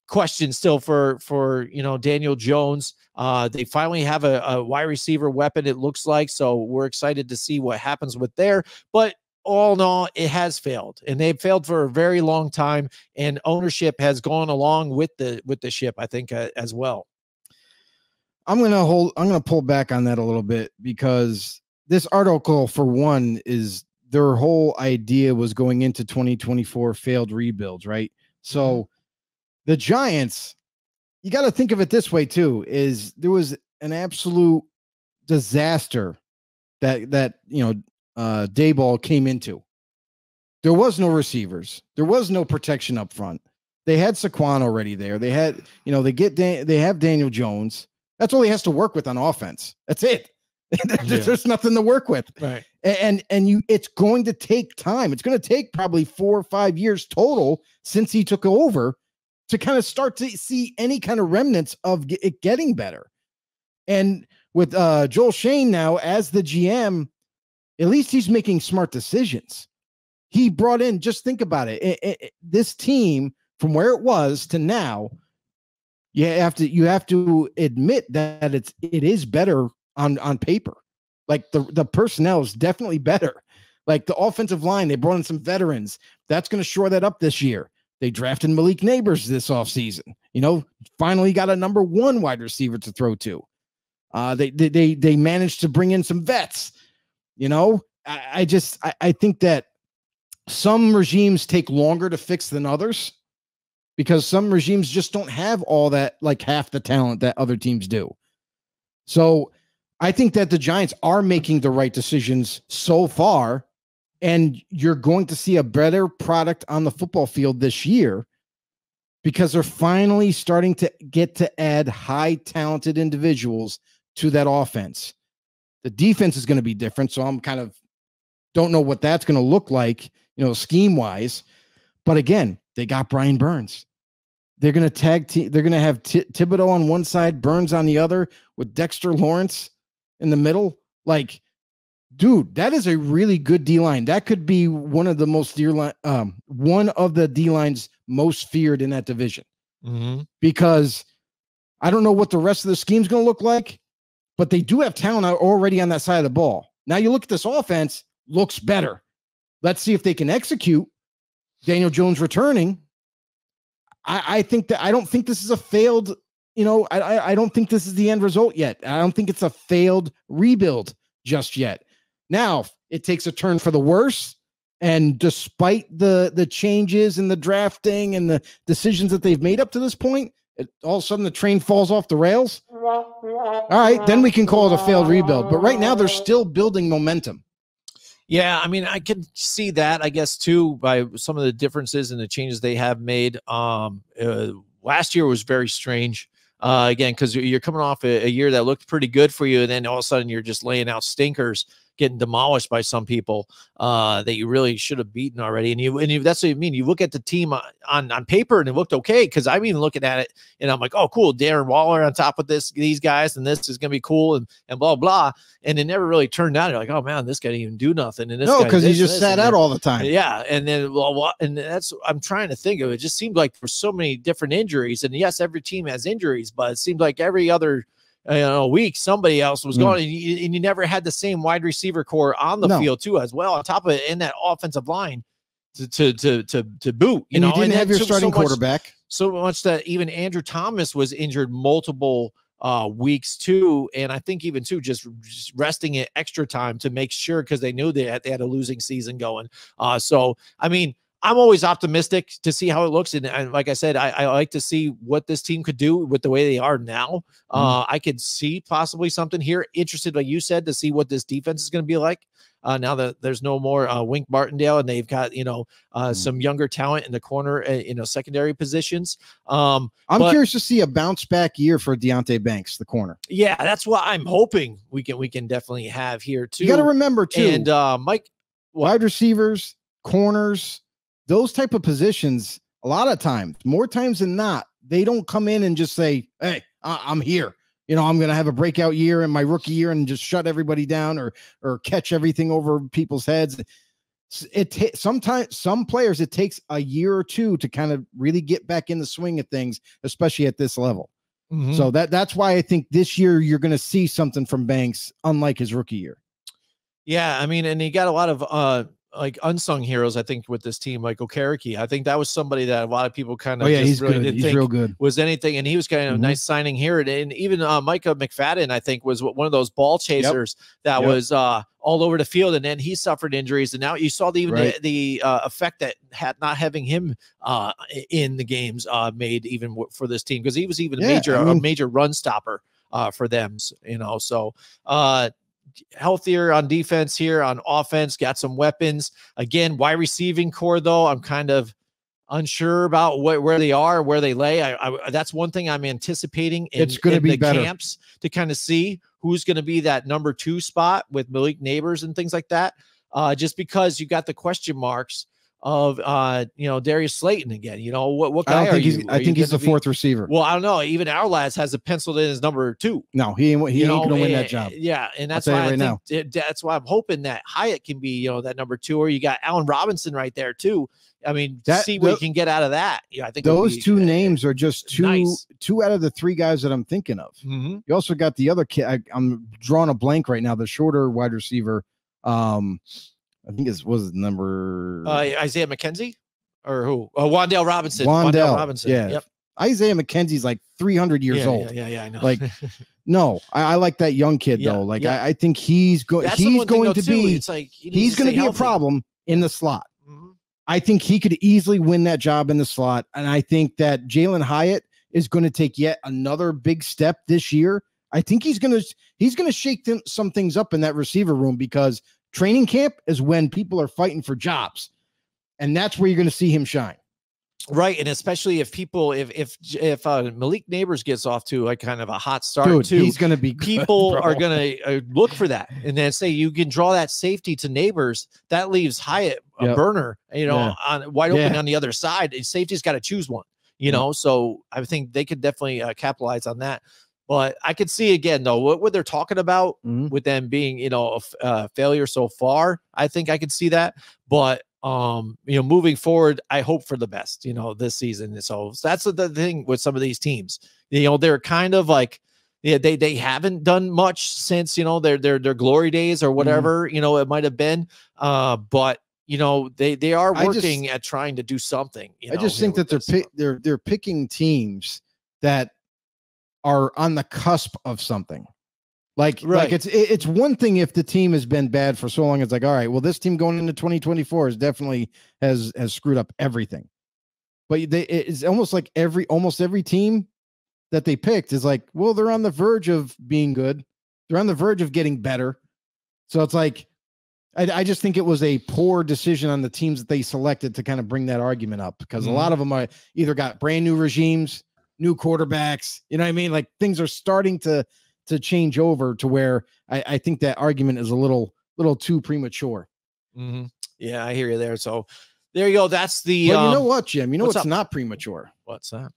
question still for Daniel Jones. They finally have a wide receiver weapon, it looks like. So we're excited to see what happens with there. But all in all, it has failed, and they've failed for a very long time, and ownership has gone along with the ship, I think, as well. I'm going to pull back on that a little bit, because this article, for one, is their whole idea was going into 2024 failed rebuilds, right? So the Giants, you got to think of it this way too, is there was an absolute disaster that Dayball came into. There was no receivers. There was no protection up front. They had Saquon already there. They had, they have Daniel Jones. That's all he has to work with on offense. That's it. There's nothing to work with. Right. And it's going to take time. It's going to take probably 4 or 5 years total since he took over to kind of start to see any kind of remnants of it getting better. And with Joel Shane now as the GM, at least he's making smart decisions. He brought in, just think about it, this team from where it was to now, you have to admit that it is better on paper. Like the personnel is definitely better. Like the offensive line, they brought in some veterans. That's going to shore that up this year. They drafted Malik Neighbors this offseason. Finally got a number 1 wide receiver to throw to. They managed to bring in some vets. I think that some regimes take longer to fix than others because some regimes just don't have all that, like half the talent that other teams do. So I think that the Giants are making the right decisions so far, and you're going to see a better product on the football field this year because they're finally starting to get to add high talented individuals to that offense. The defense is going to be different. So I'm kind of don't know what that's going to look like, scheme wise, but again, they got Brian Burns. They're going to they're going to have Thibodeau on one side, Burns on the other with Dexter Lawrence in the middle. Like, dude, that is a really good D-line. That could be one of the D-lines most feared in that division. Mm-hmm. Because I don't know what the rest of the scheme's going to look like, but they do have talent already on that side of the ball. Now you look at this offense, looks better. Let's see if they can execute. Daniel Jones returning. I don't think this is a failed, I don't think this is the end result yet. I don't think it's a failed rebuild just yet. Now it takes a turn for the worse. And despite the changes in the drafting and the decisions that they've made up to this point, all of a sudden the train falls off the rails. All right, then we can call it a failed rebuild. But right now they're still building momentum. Yeah, I mean, I can see that, I guess, too, by some of the differences and the changes they have made. Last year was very strange, again, because you're coming off a year that looked pretty good for you, and then all of a sudden you're just laying out stinkers, getting demolished by some people that you really should have beaten already. And that's what you mean. You look at the team on paper and it looked okay. Cause I'm even looking at it and I'm like, oh, cool. Darren Waller on top of these guys, and this is going to be cool and blah, blah. And it never really turned out. You're like, oh man, this guy didn't even do nothing. And this no, cause he just sat out all the time. Yeah. And then, and that's, I'm trying to think of it. Just seemed like for so many different injuries, and yes, every team has injuries, but it seemed like every other week somebody else was going, and you never had the same wide receiver core on the field too, as well, on top of it, in that offensive line to boot. You didn't have your starting quarterback so much that even Andrew Thomas was injured multiple weeks too, and I think even too just resting it extra time to make sure, because they knew they had a losing season going. So I mean, I'm always optimistic to see how it looks. And like I said, I like to see what this team could do with the way they are now. I could see possibly something here. Interested, like you said, to see what this defense is going to be like. Now that there's no more Wink Martindale, and they've got, some younger talent in the corner, secondary positions. I'm curious to see a bounce back year for Deonte Banks, the corner. Yeah, that's what I'm hoping we can definitely have here too. You got to remember too, and Mike, wide receivers, corners, those type of positions, a lot of times, more times than not, they don't come in and just say, hey, I'm here. I'm going to have a breakout year in my rookie year and just shut everybody down or catch everything over people's heads. Sometimes some players, it takes a year or two to kind of really get back in the swing of things, especially at this level. Mm-hmm. So that's why I think this year you're going to see something from Banks, unlike his rookie year. Yeah, I mean, and he got a lot of like unsung heroes, I think, with this team, like Okereke. I think that was somebody that a lot of people kind of he's really good. He's real good. Was anything, and he was kind of a nice signing here. And even Micah McFadden, I think, was one of those ball chasers that was all over the field, and then he suffered injuries, and now you saw the effect that not having him in the games made even for this team, because he was even a major run stopper for them. So healthier on defense here, on offense, got some weapons. Again, wide receiving core, though, I'm kind of unsure about where they are, where they lay. That's one thing I'm anticipating it's going to be better camps, to kind of see who's going to be that number 2 spot with Malik Neighbors and things like that. Just because you got the question marks Darius Slayton again. What guy I think he's the fourth receiver. Well, I don't know. Even our lads has it penciled in as number 2. No, he ain't going to win that job. Yeah, and that's why that's why I'm hoping that Hyatt can be that number 2, or you got Allen Robinson right there too. I mean, see what you can get out of that. Yeah, I think those two names are just two out of the 3 guys that I'm thinking of. Mm-hmm. You also got the other kid. I'm drawing a blank right now. The shorter wide receiver. I think was number Isaiah McKenzie or who? Wan'Dale Robinson. Wan'Dale Robinson. Yeah. Yep. Isaiah McKenzie's like 300 years old. Yeah, I know. Like, no, I like that young kid though. Like, I think he's going to be. It's like he's going to be a problem in the slot. Mm-hmm. I think he could easily win that job in the slot, and I think that Jalen Hyatt is going to take yet another big step this year. I think he's going to shake some things up in that receiver room, because training camp is when people are fighting for jobs, and that's where you're going to see him shine. Right, and especially if Malik Neighbors gets off to a kind of a hot start, dude, too, he's going to be good, people are going to look for that, and then say you can draw that safety to Neighbors. That leaves Hyatt a burner, on wide open on the other side. Safety's got to choose one, So I think they could definitely capitalize on that. But I could see again though what they're talking about with them being a failure so far. I think I could see that, but moving forward, I hope for the best, this season. So that's the thing with some of these teams. They're kind of like, they haven't done much since their glory days or whatever it might have been. But they are working at trying to do something. I just think that they're picking teams that are on the cusp of something. Like it's one thing if the team has been bad for so long. It's like, all right, well, this team going into 2024 is definitely has screwed up everything. But it's almost like almost every team that they picked is like, well, they're on the verge of being good. They're on the verge of getting better. So it's like, I just think it was a poor decision on the teams that they selected to kind of bring that argument up, because a lot of them are either got brand new regimes, new quarterbacks, you know what I mean? Like, things are starting to change over to where I think that argument is a little too premature. Mm-hmm. Yeah, I hear you there. So there you go. That's the, you know what, Jim, what's not premature? What's that?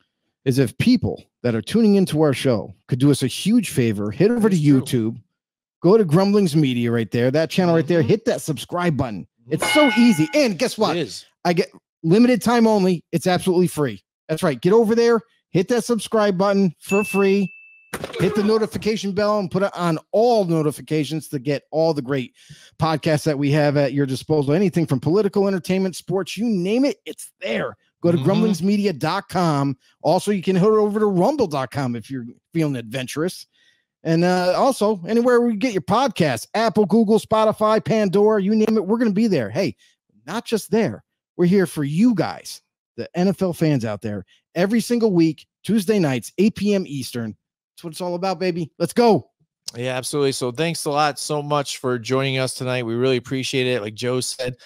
Is if people that are tuning into our show could do us a huge favor, hit over to YouTube, go to Grumblings Media right there, that channel right there, hit that subscribe button. It's so easy. And guess what? It is. I get limited time only. It's absolutely free. That's right. Get over there, hit that subscribe button for free. Hit the notification bell and put it on all notifications to get all the great podcasts that we have at your disposal. Anything from political, entertainment, sports, you name it, it's there. Go to grumblingsmedia.com. Also, you can head over to rumble.com if you're feeling adventurous. And also, anywhere we get your podcasts, Apple, Google, Spotify, Pandora, you name it, we're going to be there. Hey, not just there. We're here for you guys, the NFL fans out there, every single week, Tuesday nights, 8 p.m. Eastern. That's what it's all about, baby. Let's go. Yeah, absolutely. So thanks a lot so much for joining us tonight. We really appreciate it. Like Joe said,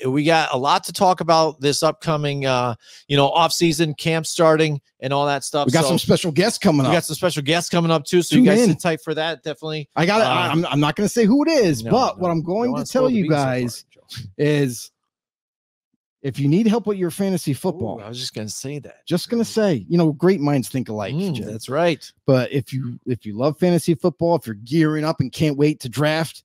we got a lot to talk about this upcoming, off-season camp starting and all that stuff. We got some special guests coming up. We got some special guests coming up too. So you guys sit tight for that. Definitely. I got it. I'm not going to say who it is, but what I'm going to tell you guys is, if you need help with your fantasy football, I was just going to say that. Just going to say, great minds think alike. That's right. But if you love fantasy football, if you're gearing up and can't wait to draft,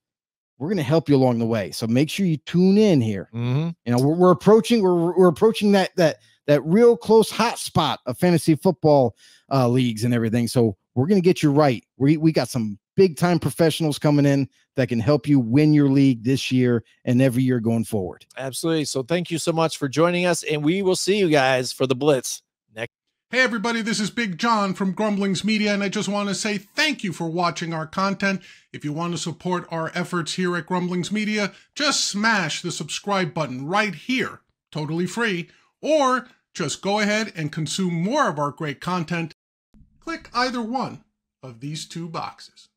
we're going to help you along the way. So make sure you tune in here. We're approaching that real close hot spot of fantasy football leagues and everything. So we're going to get you right. We got some big time professionals coming in that can help you win your league this year and every year going forward. Absolutely. So thank you so much for joining us, and we will see you guys for the Blitz next. Hey everybody, this is Big John from Grumblings Media, and I just want to say thank you for watching our content. If you want to support our efforts here at Grumblings Media, just smash the subscribe button right here, totally free, or just go ahead and consume more of our great content. Click either one of these 2 boxes.